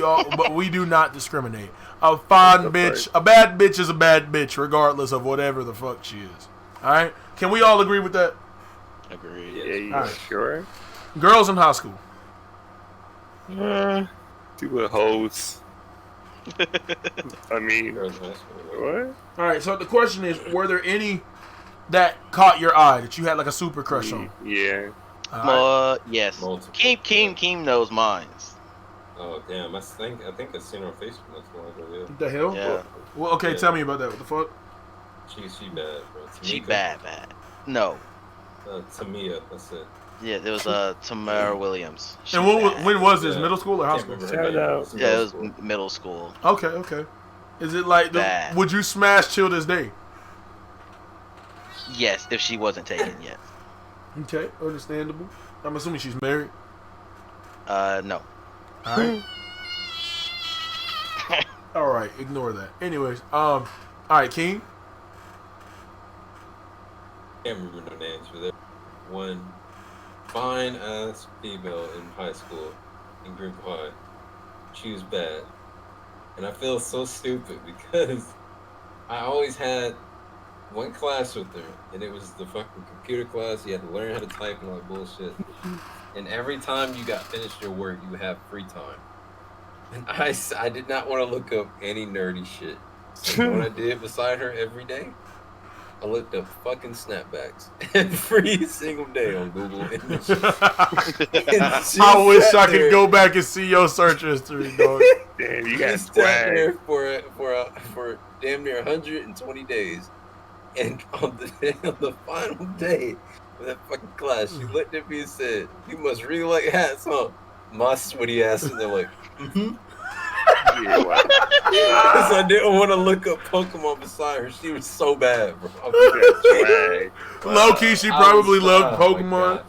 do not discriminate. A fine bitch, a bad bitch is a bad bitch, regardless of whatever the fuck she is. All right. Can we all agree with that? Agreed. Yeah, you Alright. sure? Girls in high school. Do with hoes. I mean, Girls in high school. what? All right. So the question is, were there any that caught your eye that you had like a super crush on? Yeah. All right. Yes. Multiple. Keem knows mines. Oh damn! I think I've seen her on Facebook not too long ago. Yeah. What the hell? Yeah. Well, okay. Yeah. Tell me about that. What the fuck? She bad, bro. She Tamika. bad. No. Tamia, that's it. Yeah, there was Tamara Williams. She And bad. when was this? Yeah. Middle school or high Can't school? remember her Shout name. out. It's Yeah, it was middle school. middle school. Okay. Is it like Bad. would you smash Chill this day? Yes, if she wasn't taken yet. Okay, understandable. I'm assuming she's married. No. All right. All right, ignore that. Anyways, all right, King. Can't remember no names, but there one fine ass female in high school, in group high. She was bad, and I feel so stupid because I always had one class with her, and it was the fucking computer class. You had to learn how to type and all that bullshit. And every time you got finished your work, you would have free time. And I did not want to look up any nerdy shit. So you know what I did beside her every day? I looked up fucking snapbacks every single day on Google. And I wish I could go back and see your search history, dog. Damn, you She got sat there swag. for damn near 120 days, and on the final day of that fucking class, she looked at me and said, "You must really like hats, huh?" My sweaty ass, and they're like, "Mm-hmm." Yeah, wow. Because I didn't want to look up Pokemon beside her. She was so bad, bro. You got swag. Low key, she I probably was- loved oh my Pokemon. God.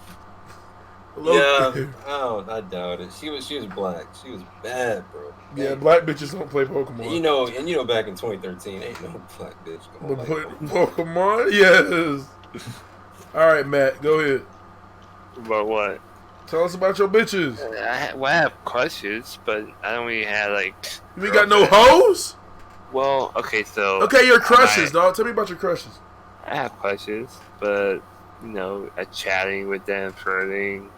Yeah, I doubt it. She was black. She was bad, bro. Yeah, black bitches don't play Pokemon. And you know, back in 2013, ain't no black bitch gonna But like Pokemon, yes. All right, Matt, go ahead. But what? Tell us about your bitches. I have crushes, but I don't really have like. You ain't got no girlfriends. hoes? Well, okay, so. Okay, your crushes, dog. Tell me about your crushes. I have crushes, but chatting with them, flirting.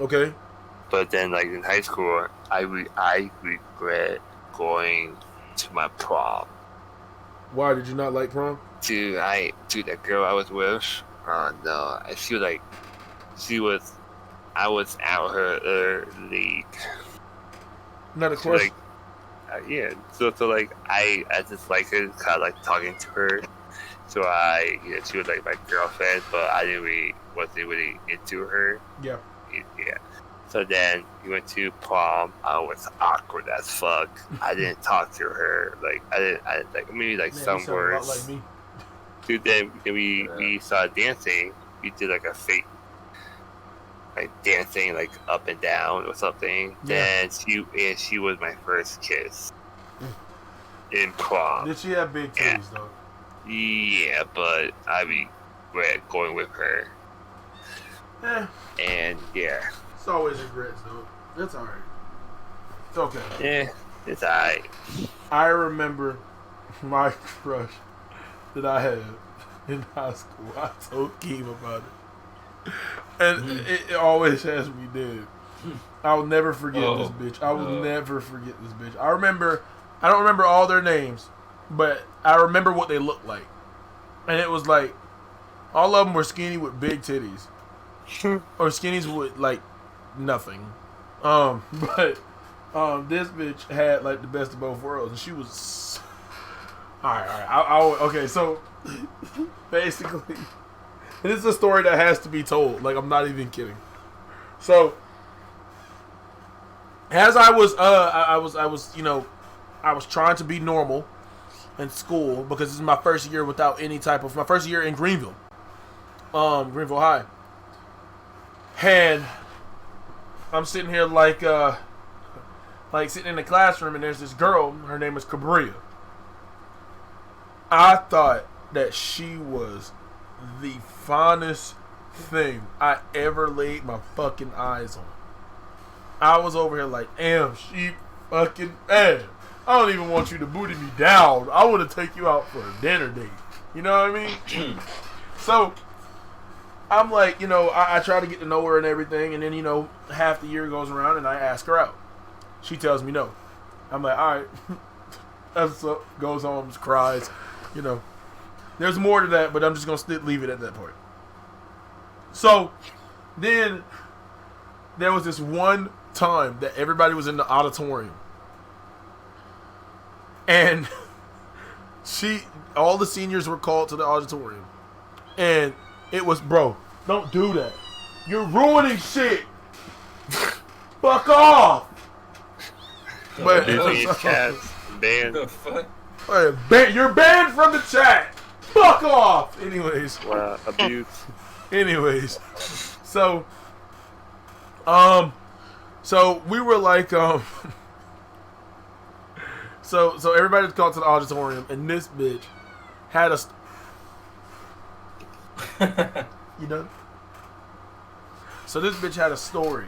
Okay. But then, like in high school, I regret going to my prom. Why did you not like prom? Dude, that girl I was with. Oh no, I feel like I was out her league. Not a So, crush. like, yeah. So like I just like her, kind of like talking to her. So she was like my girlfriend, but wasn't really into her. Yeah. Yeah. So then we went to prom. I was awkward as fuck. I didn't talk to her. Like I like maybe like Man, some you sound a lot words. like me. Dude, then we started dancing. We did like a fake, like dancing like up and down or something. Yeah. Then she was my first kiss in prom. Did she have big titties, though? Yeah, but I regret going with her. Eh, And yeah, it's always regrets, though. That's alright. It's okay. yeah, it's alright. I remember my crush that I had in high school. I told Keem about it. And it always has me dead. I'll never forget this bitch. I will never forget this bitch. I don't remember all their names, but I remember what they looked like. And it was like, all of them were skinny with big titties. Or skinnies with, like, nothing. But this bitch had, like, the best of both worlds. And she was... Alright. Okay, so, basically, this is a story that has to be told. Like, I'm not even kidding. So, as I was trying to be normal in school because this is my first year my first year in Greenville, Greenville High, and I'm sitting here like sitting in the classroom, and there's this girl. Her name is Cabria. I thought that she was the finest thing I ever laid my fucking eyes on. I was over here like, damn, she fucking bad. I don't even want you to booty me down. I want to take you out for a dinner date. You know what I mean? So, I'm like, I try to get to know her and everything, and then, half the year goes around and I ask her out. She tells me no. I'm like, alright. That's what goes home, just cries. There's more to that, but I'm just going to leave it at that point. So, then, there was this one time that everybody was in the auditorium. And all the seniors were called to the auditorium. And it was, bro, don't do that. You're ruining shit. Fuck off. But Banned. the fuck? You're banned from the chat. Fuck off. Anyways. Wow, abuse. Anyways. So we were like, So everybody was called to the auditorium, and this bitch had a... You know? So this bitch had a story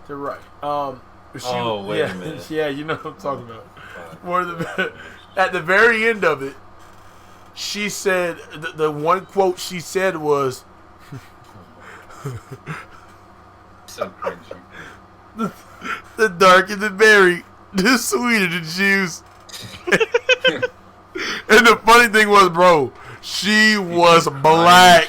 to write. Wait a minute. Yeah, you know what I'm talking about. At the very end of it, she said, the one quote she said was... So cringy. The darker the berry, the sweeter the juice. And the funny thing was, bro, she was black.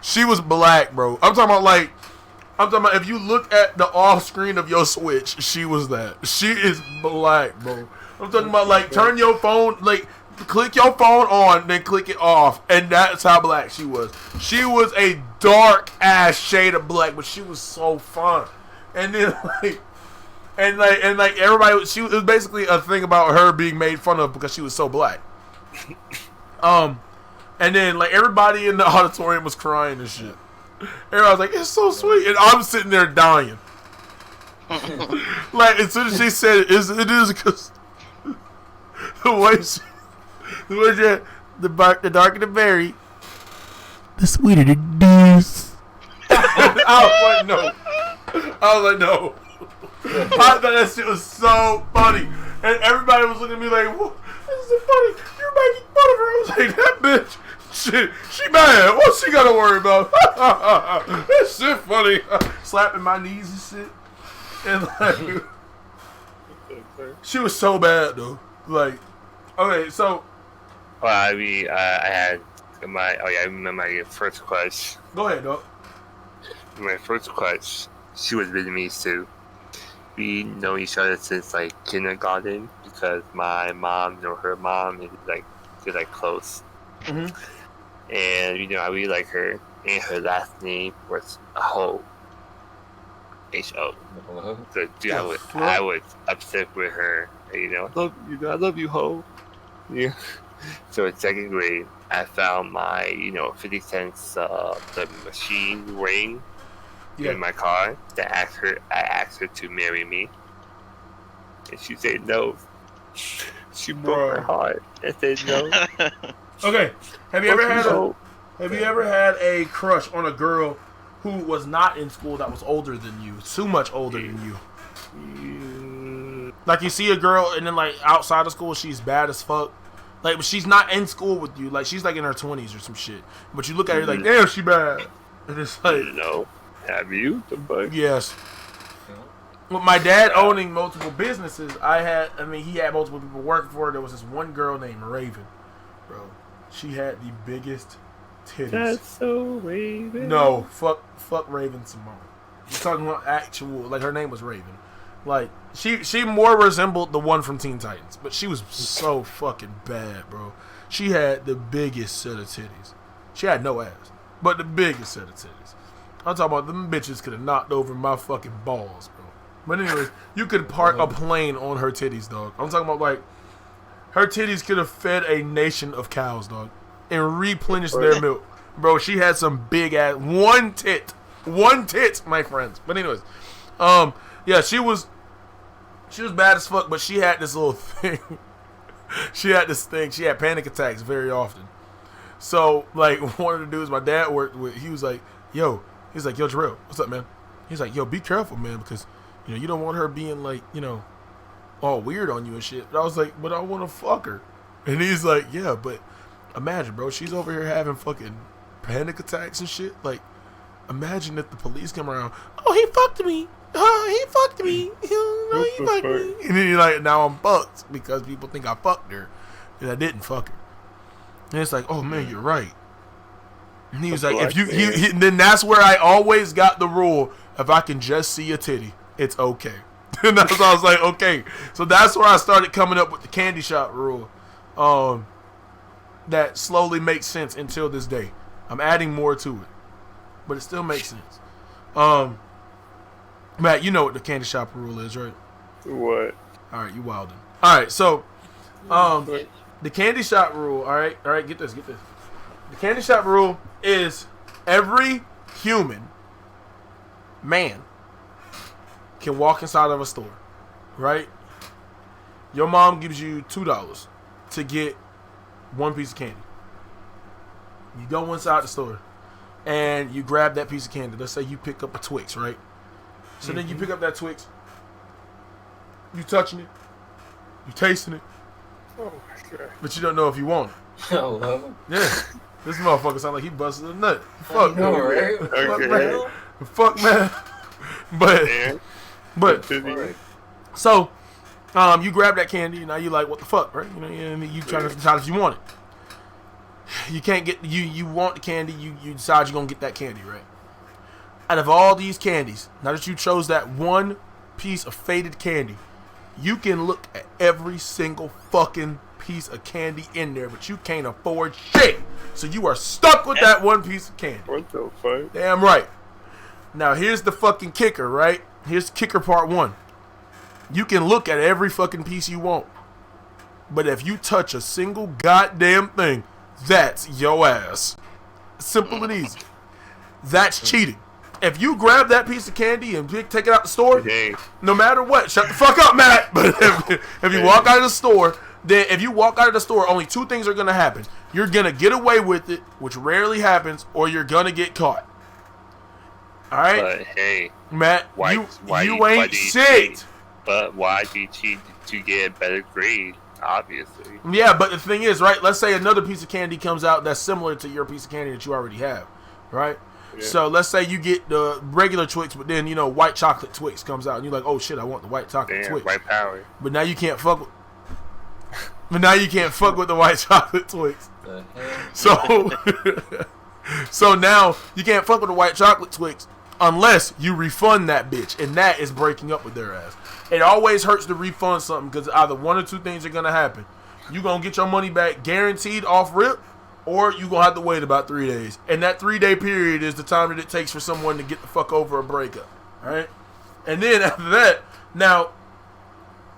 She was black, bro. I'm talking about if you look at the off screen of your Switch, she was that. She is black, bro. I'm talking about like turn your phone, like click your phone on, then click it off, and that's how black she was. She was a dark ass shade of black, but she was so fun. And then like everybody, it was basically a thing about her being made fun of because she was so black. And then like everybody in the auditorium was crying and shit. Everybody's like, it's so sweet. And I'm sitting there dying. Like, as soon as she said it is because the way she the darker the berry, the sweeter the juice. I was like, no. I thought that shit was so funny. And everybody was looking at me like, this is so funny. You're making fun of her. I was like, that bitch, she mad. What's she got to worry about? That shit funny. Slapping my knees and shit. And like, she was so bad though. Like, okay, so. Well, I mean, I had I remember my first crush. Go ahead, dog. My first crush, she was Vietnamese too. We know each other since like kindergarten because my mom, her mom, is they're close. Mm-hmm. And I really like her, and her last name was Ho. H-O. So dude, I was upset with her. And, I love you, Ho. Yeah. So in second grade, I found my 50 cents the machine ring in my car. I asked her to marry me, and she said no. She broke my heart and said no. Okay, have you ever had a crush on a girl who was not in school that was older than you, too much older than you? Like you see a girl and then like outside of school she's bad as fuck. Like, but she's not in school with you. Like, she's like in her 20s or some shit. But you look at her like, damn, she bad. And it's like, no. Have you? The fuck? Yes. With my dad owning multiple businesses, he had multiple people working for her. There was this one girl named Raven. Bro, she had the biggest titties. That's so Raven. No, fuck Raven Simone. You're talking about actual, like her name was Raven. Like, she more resembled the one from Teen Titans, but she was so fucking bad, bro. She had the biggest set of titties. She had no ass, but the biggest set of titties. I'm talking about them bitches could have knocked over my fucking balls, bro. But anyways, you could park a plane on her titties, dog. I'm talking about like, her titties could have fed a nation of cows, dog, and replenished their milk. Bro, she had some big ass, one tit, my friends. But anyways, yeah, she was bad as fuck, but she had this little thing. She had panic attacks very often. So, like, one of the dudes my dad worked with, he was like, yo, Jarrell, what's up, man? He's like, yo, be careful, man, because, you don't want her being, like, all weird on you and shit. But I was like, but I want to fuck her. And he's like, yeah, but imagine, bro, she's over here having fucking panic attacks and shit. Like, imagine if the police come around, oh, he fucked me. Oh, he fucked me. No, he fucked me. And then you're like, now I'm fucked because people think I fucked her. And I didn't fuck her. And it's like, oh, man, you're right. And he was like, if you then that's where I always got the rule, if I can just see a titty, it's okay. And that's why I was like, okay. So that's where I started coming up with the candy shop rule. That slowly makes sense until this day. I'm adding more to it. But it still makes sense. Matt, you know what the candy shop rule is, right? What? Alright, you wildin'. Alright, so the candy shop rule, alright, get this. The candy shop rule is every human man can walk inside of a store, right? Your mom gives you $2 to get one piece of candy. You go inside the store and you grab that piece of candy. Let's say you pick up a Twix, right? So then you pick up that Twix, you touching it, you tasting it, Oh my god. but you don't know if you want it. Oh, well. Yeah. This motherfucker sound like he busted a nut. Fuck, know, man. right? Fuck, Okay. man. Fuck, man. But, And but, Alright. so, you grab that candy, and now you like, what the fuck, right? And you try to decide if you want it. You can't get, you want the candy, you decide you're gonna get that candy, right? Out of all these candies, now that you chose that one piece of faded candy, you can look at every single fucking piece of candy in there, but you can't afford shit. So you are stuck with that one piece of candy. what the fuck? Damn right. Now here's the fucking kicker, right? Here's kicker part one. You can look at every fucking piece you want, but if you touch a single goddamn thing, that's your ass. Simple and easy. that's cheating. If you grab that piece of candy and take it out the store, no matter what, shut the fuck up, Matt. But if you walk out of the store, then if you walk out of the store, only two things are going to happen. You're going to get away with it, which rarely happens, or you're going to get caught. All right? But hey, Matt, you ain't shit. But why do you cheat to get a better grade? Obviously. Yeah, but the thing is, right, let's say another piece of candy comes out that's similar to your piece of candy that you already have, right? Yeah. So let's say you get the regular Twix, but then, white chocolate Twix comes out, and you're like, oh shit, I want the white chocolate Twix. White power. But now you can't fuck with the white chocolate Twix. So so now you can't fuck with the white chocolate Twix unless you refund that bitch, and that is breaking up with their ass. It always hurts to refund something because either one or two things are gonna happen. You gonna get your money back guaranteed off rip, or you gonna have to wait about 3 days. And that 3-day period is the time that it takes for someone to get the fuck over a breakup. Alright? And then after that, now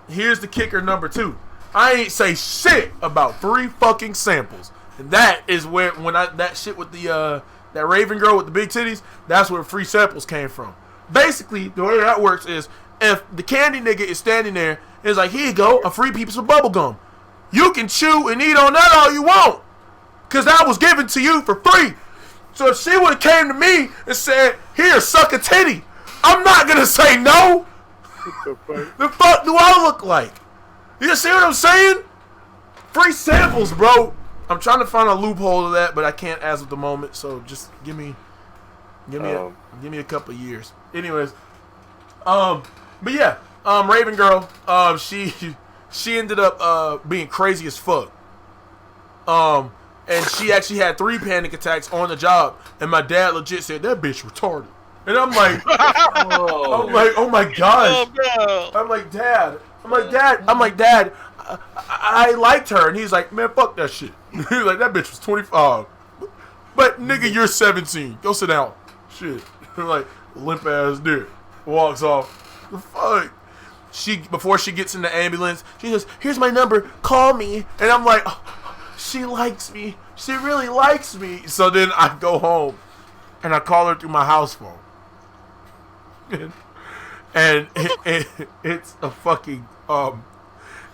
here's the kicker number 2. I ain't say shit about 3 fucking samples. And that is where that shit with the that Raven girl with the big titties, that's where free samples came from. Basically, the way that works is if the candy nigga is standing there, it's like, here you go, a free piece of bubble gum. You can chew and eat on that all you want, because that was given to you for free. So if she would have came to me and said, here, suck a titty, I'm not going to say no. The fuck do I look like? You see what I'm saying? Free samples, bro. I'm trying to find a loophole of that, but I can't as of the moment. So just give me a couple of years. Anyways, but yeah, Raven girl, she ended up being crazy as fuck. And she actually had 3 panic attacks on the job, and my dad legit said that bitch retarded. And I'm like, oh my gosh. I'm like, Dad. I liked her, and he's like, man, fuck that shit. He's like, that bitch was 25. But nigga, you're 17. Go sit down. Shit. Like, limp ass dude. Walks off. The fuck? Before she gets in the ambulance, she says, here's my number, call me. And I'm like, oh, she likes me. She really likes me. So then I go home and I call her through my house phone. And it's a fucking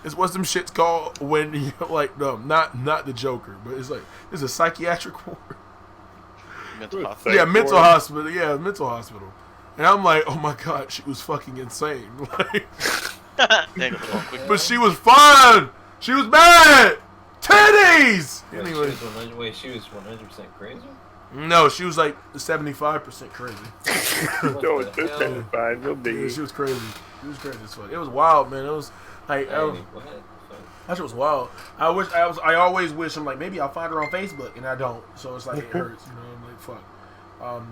it's what some shit's called when you like not the Joker, but it's like it's a psychiatric ward. Mental hospital. Yeah, mental hospital. Yeah, mental hospital. And I'm like, oh my god, she was fucking insane. Like, but she was fine. She was bad. Titties. Anyway, she was 100% crazy. No, she was like 75% crazy. No, it's 75. No biggie. Yeah, she was crazy. She was crazy as fuck. It was wild, man. It was like that shit was wild. I always wish I'm like, maybe I'll find her on Facebook, and I don't. So it's like it hurts, I'm like, fuck.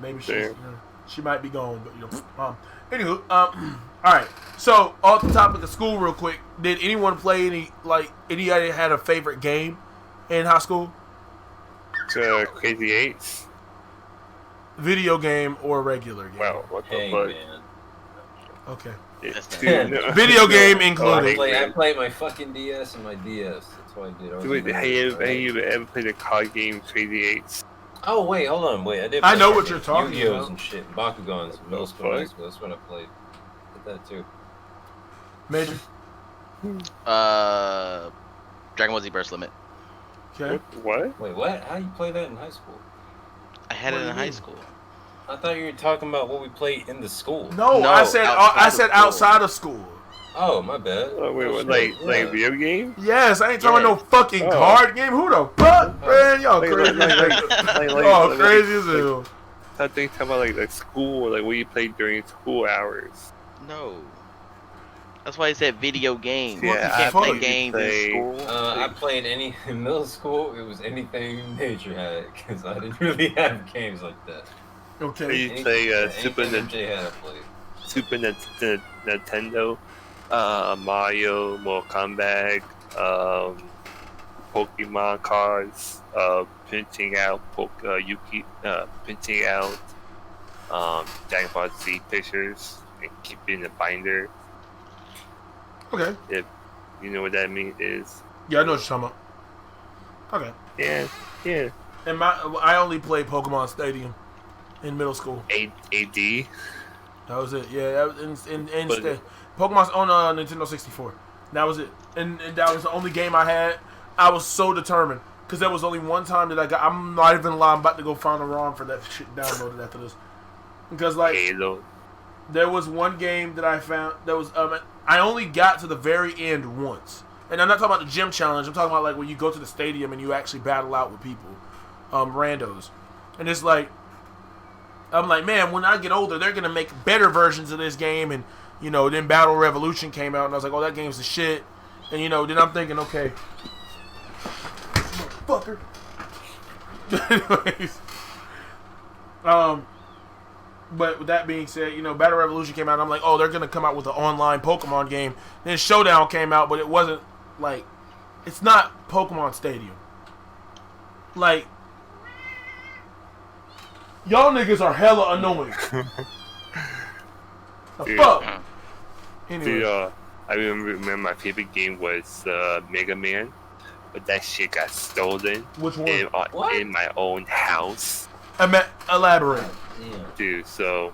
Maybe she might be gone, but anywho, all right. So off the topic of school, real quick, did anyone play anybody had a favorite game in high school? Crazy Eights. Video game or regular game? Wow, what the fuck? Man. Okay. Video game included. I played my fucking DS and my DS. That's what I did. Have you ever played a card game, Crazy Eights? Oh wait, hold on, wait. I know what you're talking Yu-Gi-Ohs about. and shit, Bakugans, middle school, high school. That's what I played. Did that too. Major. Dragon Ball Z Burst Limit. Okay. What? Wait, what? How you play that in high school? I had it in high school. I thought you were talking about what we played in the school. No, I said outside of school. Oh, my bad. Oh, wait, what, like video game? Yes, I ain't talking about no fucking card game. Who the fuck, man? Y'all crazy. Crazy as hell. I think talking about like school, like what you played during school hours. No. That's why I said video games. Yeah, you can't play games in school. I played in middle school. It was anything nature had, because I didn't really have games like that. Okay. You play Super Nintendo, Mario, Mortal Kombat, Pokemon cards, printing out Dragon Ball Z pictures and keep it in a binder. Okay. If you know what that is. Yeah, I know what you're talking about. Okay. Yeah. And I only play Pokemon Stadium. in middle school. AD. That was it. Yeah, that was in But- Pokemon's on Nintendo 64. That was it, and that was the only game I had. I was so determined because there was only one time that I got. I'm not even lying. I'm about to go find a ROM for that shit downloaded after this. Because like Halo. there was one game that I found that was I only got to the very end once, and I'm not talking about the gym challenge. I'm talking about like when you go to the stadium and you actually battle out with people, randos, and it's like. I'm like, man, when I get older, they're going to make better versions of this game. And, you know, then Battle Revolution came out, and I was like, oh, that game's the shit. And, you know, then I'm thinking, okay. Motherfucker. Anyways. But with that being said, you know, Battle Revolution came out, and I'm like, oh, they're going to come out with an online Pokemon game. Then Showdown came out, but it wasn't, like, it's not Pokemon Stadium. Like, y'all niggas are hella annoying. The Dude. fuck? Dude, Anyway. I remember my favorite game was Mega Man, but that shit got stolen Which one? in my own house. Elaborate. Yeah. Dude, so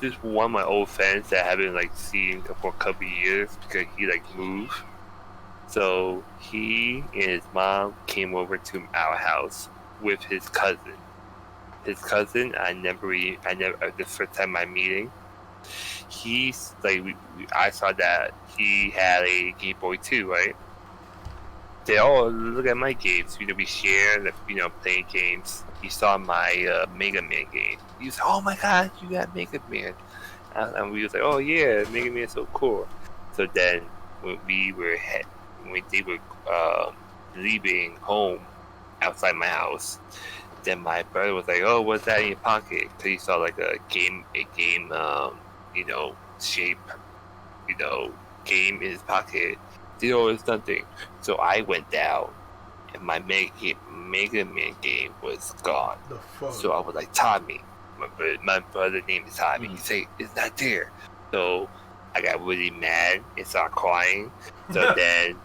just one of my old friends that I haven't like seen for a couple of years because he like moved. So he and his mom came over to our house with his cousin. His cousin, I never, the first time I meeting, he's like, I saw that he had a Game Boy too, right? They all look at my games. You know, we share, you know, playing games. He saw my Mega Man game. He was, oh my god, you got Mega Man, and we was like, oh yeah, Mega Man's so cool. So then when they were leaving home outside my house. Then my brother was like, "Oh, what's that in your pocket?" Because he saw like a game, you know, shape, you know, game in his pocket. Did all this nothing. So I went down, and my Mega Man game was gone. The fuck? So I was like, "Tommy," my brother's name is Tommy. He said, "It's not there." So I got really mad and started crying. So then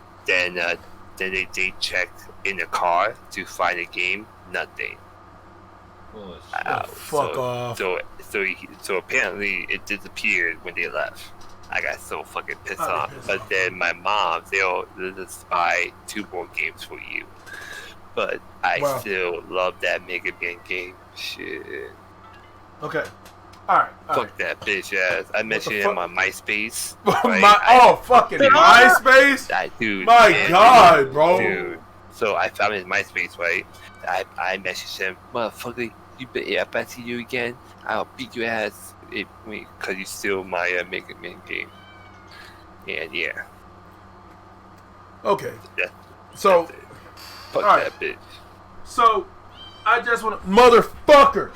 they checked in the car to find the game. Nothing. Bullshit. Fuck off. So apparently it disappeared when they left. I got so fucking pissed Oh, off. pissed But off. then my mom, they'll just buy 2 more games for you. But I Wow. still love that Mega Man game. Shit. Okay. Alright. Fuck that bitch ass. I mentioned fuck? him on MySpace. right? Fucking MySpace? Dude. My yeah, God, bro. Dude. So I found his MySpace, right? I messaged him, motherfucker, if I see you again, I'll beat your ass because you steal my Mega Man game. And yeah. Okay. Yeah. So, That's it. Fuck alright. that bitch. So, I just want to... Motherfucker!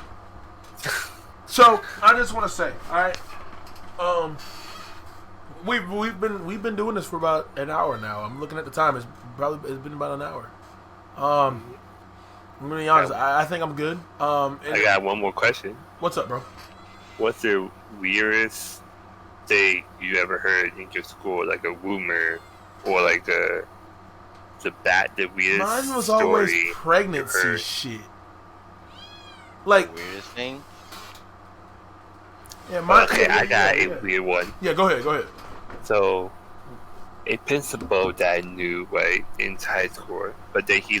So, I just want to say, alright? We've been doing this for about an hour now. I'm looking at the time. It's been about an hour. I'm gonna be honest. I think I'm good. I got one more question. What's up, bro? What's the weirdest thing you ever heard in your school? Like a rumor or like the weirdest Mine was story always you pregnancy heard? shit. Like, Weirdest thing. yeah, mine. Okay, I got yeah. a weird one. Yeah, go ahead. So, a principal that I knew, right, in high school, but then he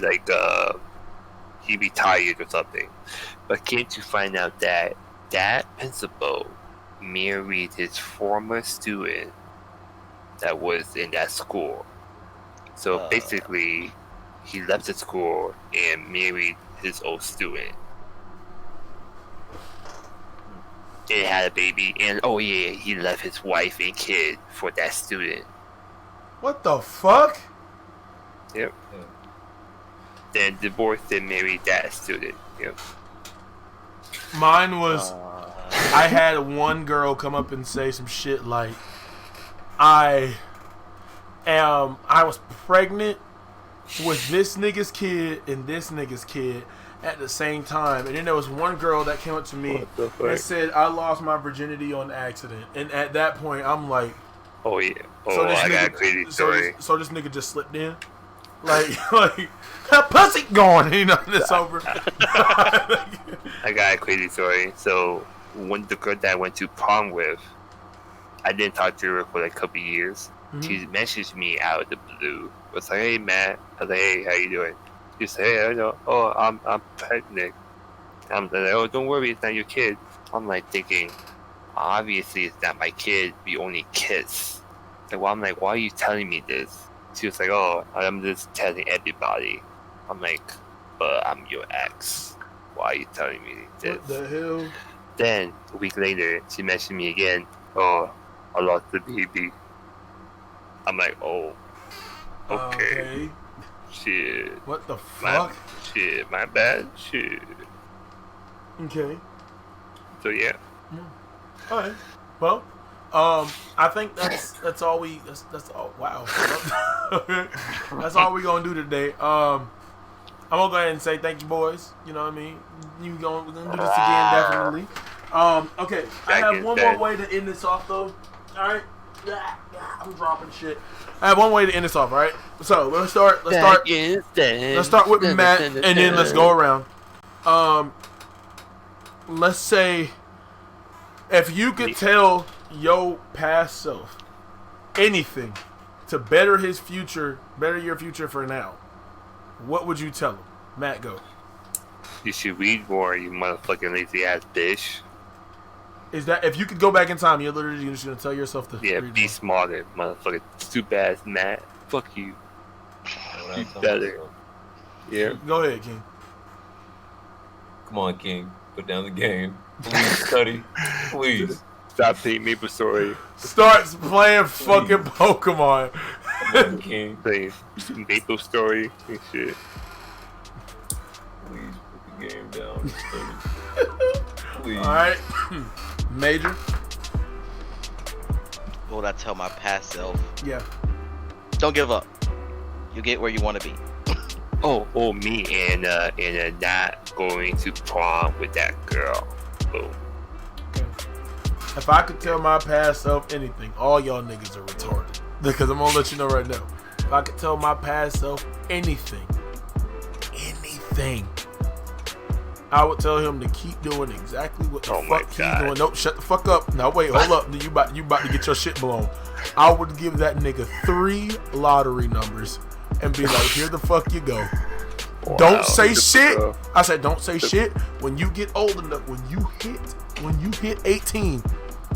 retired or something. But came to find out that that principal married his former student that was in that school. So basically, he left the school and married his old student. They had a baby, and oh yeah, he left his wife and kid for that student. What the fuck? Yep. Then divorced and married that student. Yep. Mine was. I had one girl come up and say some shit like, I was pregnant with this nigga's kid and this nigga's kid at the same time. And then there was one girl that came up to me What the fuck? and said, I lost my virginity on accident. And at that point, I'm like, Oh yeah. Oh, I got a crazy story. So this nigga just slipped in? Like, that pussy gone, you know, it's over. I got got a crazy story. So when the girl that I went to prom with, I didn't talk to her for like a couple of years. Mhm. She messaged me out of the blue. It was like, "Hey, Matt." I was like, "Hey, how you doing?" She said, "Hey, I know. Oh, I'm pregnant." I'm like, "Oh, don't worry, it's not your kid." I'm like thinking, obviously it's not my kid. We only kiss. Like, well, I'm like, why are you telling me this? She was like, "Oh, I'm just telling everybody." I'm like, "But I'm your ex. Why are you telling me this?" What the hell? Then a week later, she messaged me again. "Oh, I lost the baby." I'm like, "Oh, okay. Shit. What the My, fuck? shit, my bad. Shit." Okay. So yeah. All right. Well, I think that's all we. That's all. Wow. That's all we gonna do today. I'm gonna go ahead and say thank you, boys. You know what I mean? We're gonna do this again, definitely. Okay. I have one more way to end this off, though. All right. I'm dropping shit. I have one way to end this off. All right. So let's start. Let's start with Matt, and then let's go around. Let's say if you could tell your past self anything to better his future, better your future for now, what would you tell him? Matt, go. You should read more, you motherfucking lazy ass bitch. Is that if you could go back in time, you're literally just gonna tell yourself to Yeah, read be more? smarter, motherfucking stupid ass Matt. Fuck you. What I Be tell better. myself. Yeah. Go ahead, King. Come on, King. Put down the game. Please study. Please. Stop playing Maple Story. Starts playing fucking Pokemon. Come on, King. Playing Maple Story and shit. Please put the game down and study. Please. All right, Major. What would I tell my past self? Yeah. Don't give up. You get where you want to be. Oh, me and not going to prom with that girl. Boom. If I could tell my past self anything, all y'all niggas are retarded. Because I'm gonna let you know right now. If I could tell my past self anything, I would tell him to keep doing exactly what the fuck he's doing. Nope, shut the fuck up. Now wait, hold up. You about to get your shit blown. I would give that nigga 3 lottery numbers and be like, here the fuck you go. Wow, Don't say shit. girl. I said don't say shit. When you get old enough, when you hit 18,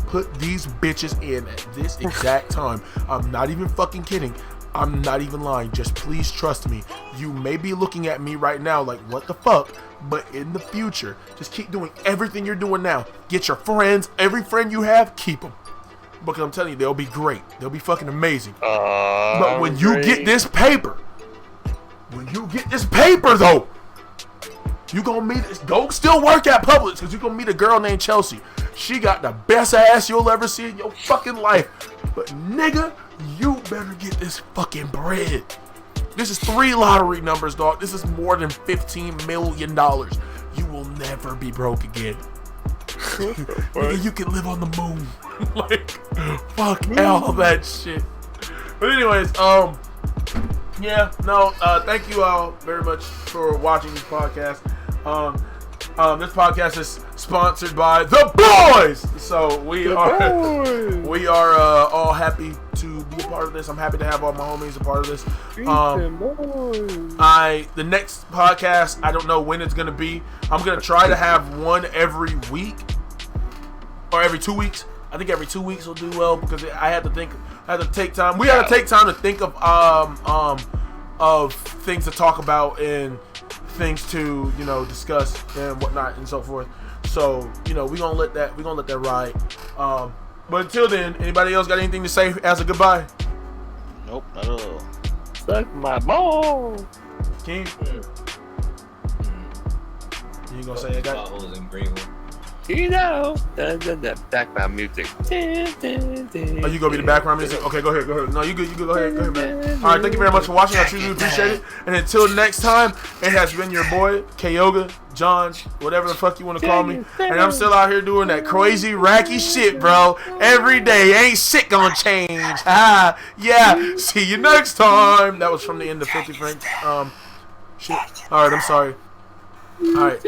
put these bitches in at this exact time. I'm not even fucking kidding. I'm not even lying. Just please trust me. You may be looking at me right now like, what the fuck? But in the future, just keep doing everything you're doing now. Get your friends. Every friend you have, keep them. Because I'm telling you, they'll be great. They'll be fucking amazing. But when you get this paper, though, you gonna meet, go still work at Publix because you gonna meet a girl named Chelsea. She got the best ass you'll ever see in your fucking life. But nigga, you better get this fucking bread. This is 3 lottery numbers, dog. This is more than $15 million. You will never be broke again. Nigga, you can live on the moon. Like, fuck all that shit. But anyways, yeah, no, thank you all very much for watching this podcast. This podcast is sponsored by The Boys! So we are all happy to be a part of this. I'm happy to have all my homies a part of this. The next podcast, I don't know when it's gonna be. I'm gonna try to have one every week or every 2 weeks. I think every 2 weeks will do well because I had to take time. We had to take time to think of things to talk about and things to, discuss and whatnot and so forth. So, we're gonna let that ride. But until then, anybody else got anything to say as a goodbye? Nope, not at all. Suck my ball. King? You gonna say it, guys? Potholes in Greenwood. That background music. Oh, you gonna be the background music? Okay, go ahead. No, you good. Go ahead, man. All right, thank you very much for watching. I truly appreciate it. And until next time, it has been your boy, Kyoga, John, whatever the fuck you want to call me. And I'm still out here doing that crazy, racky shit, bro. Every day, ain't shit gonna change. Yeah. See you next time. That was from the end of 50 Frank. Shit. All right, I'm sorry. All right.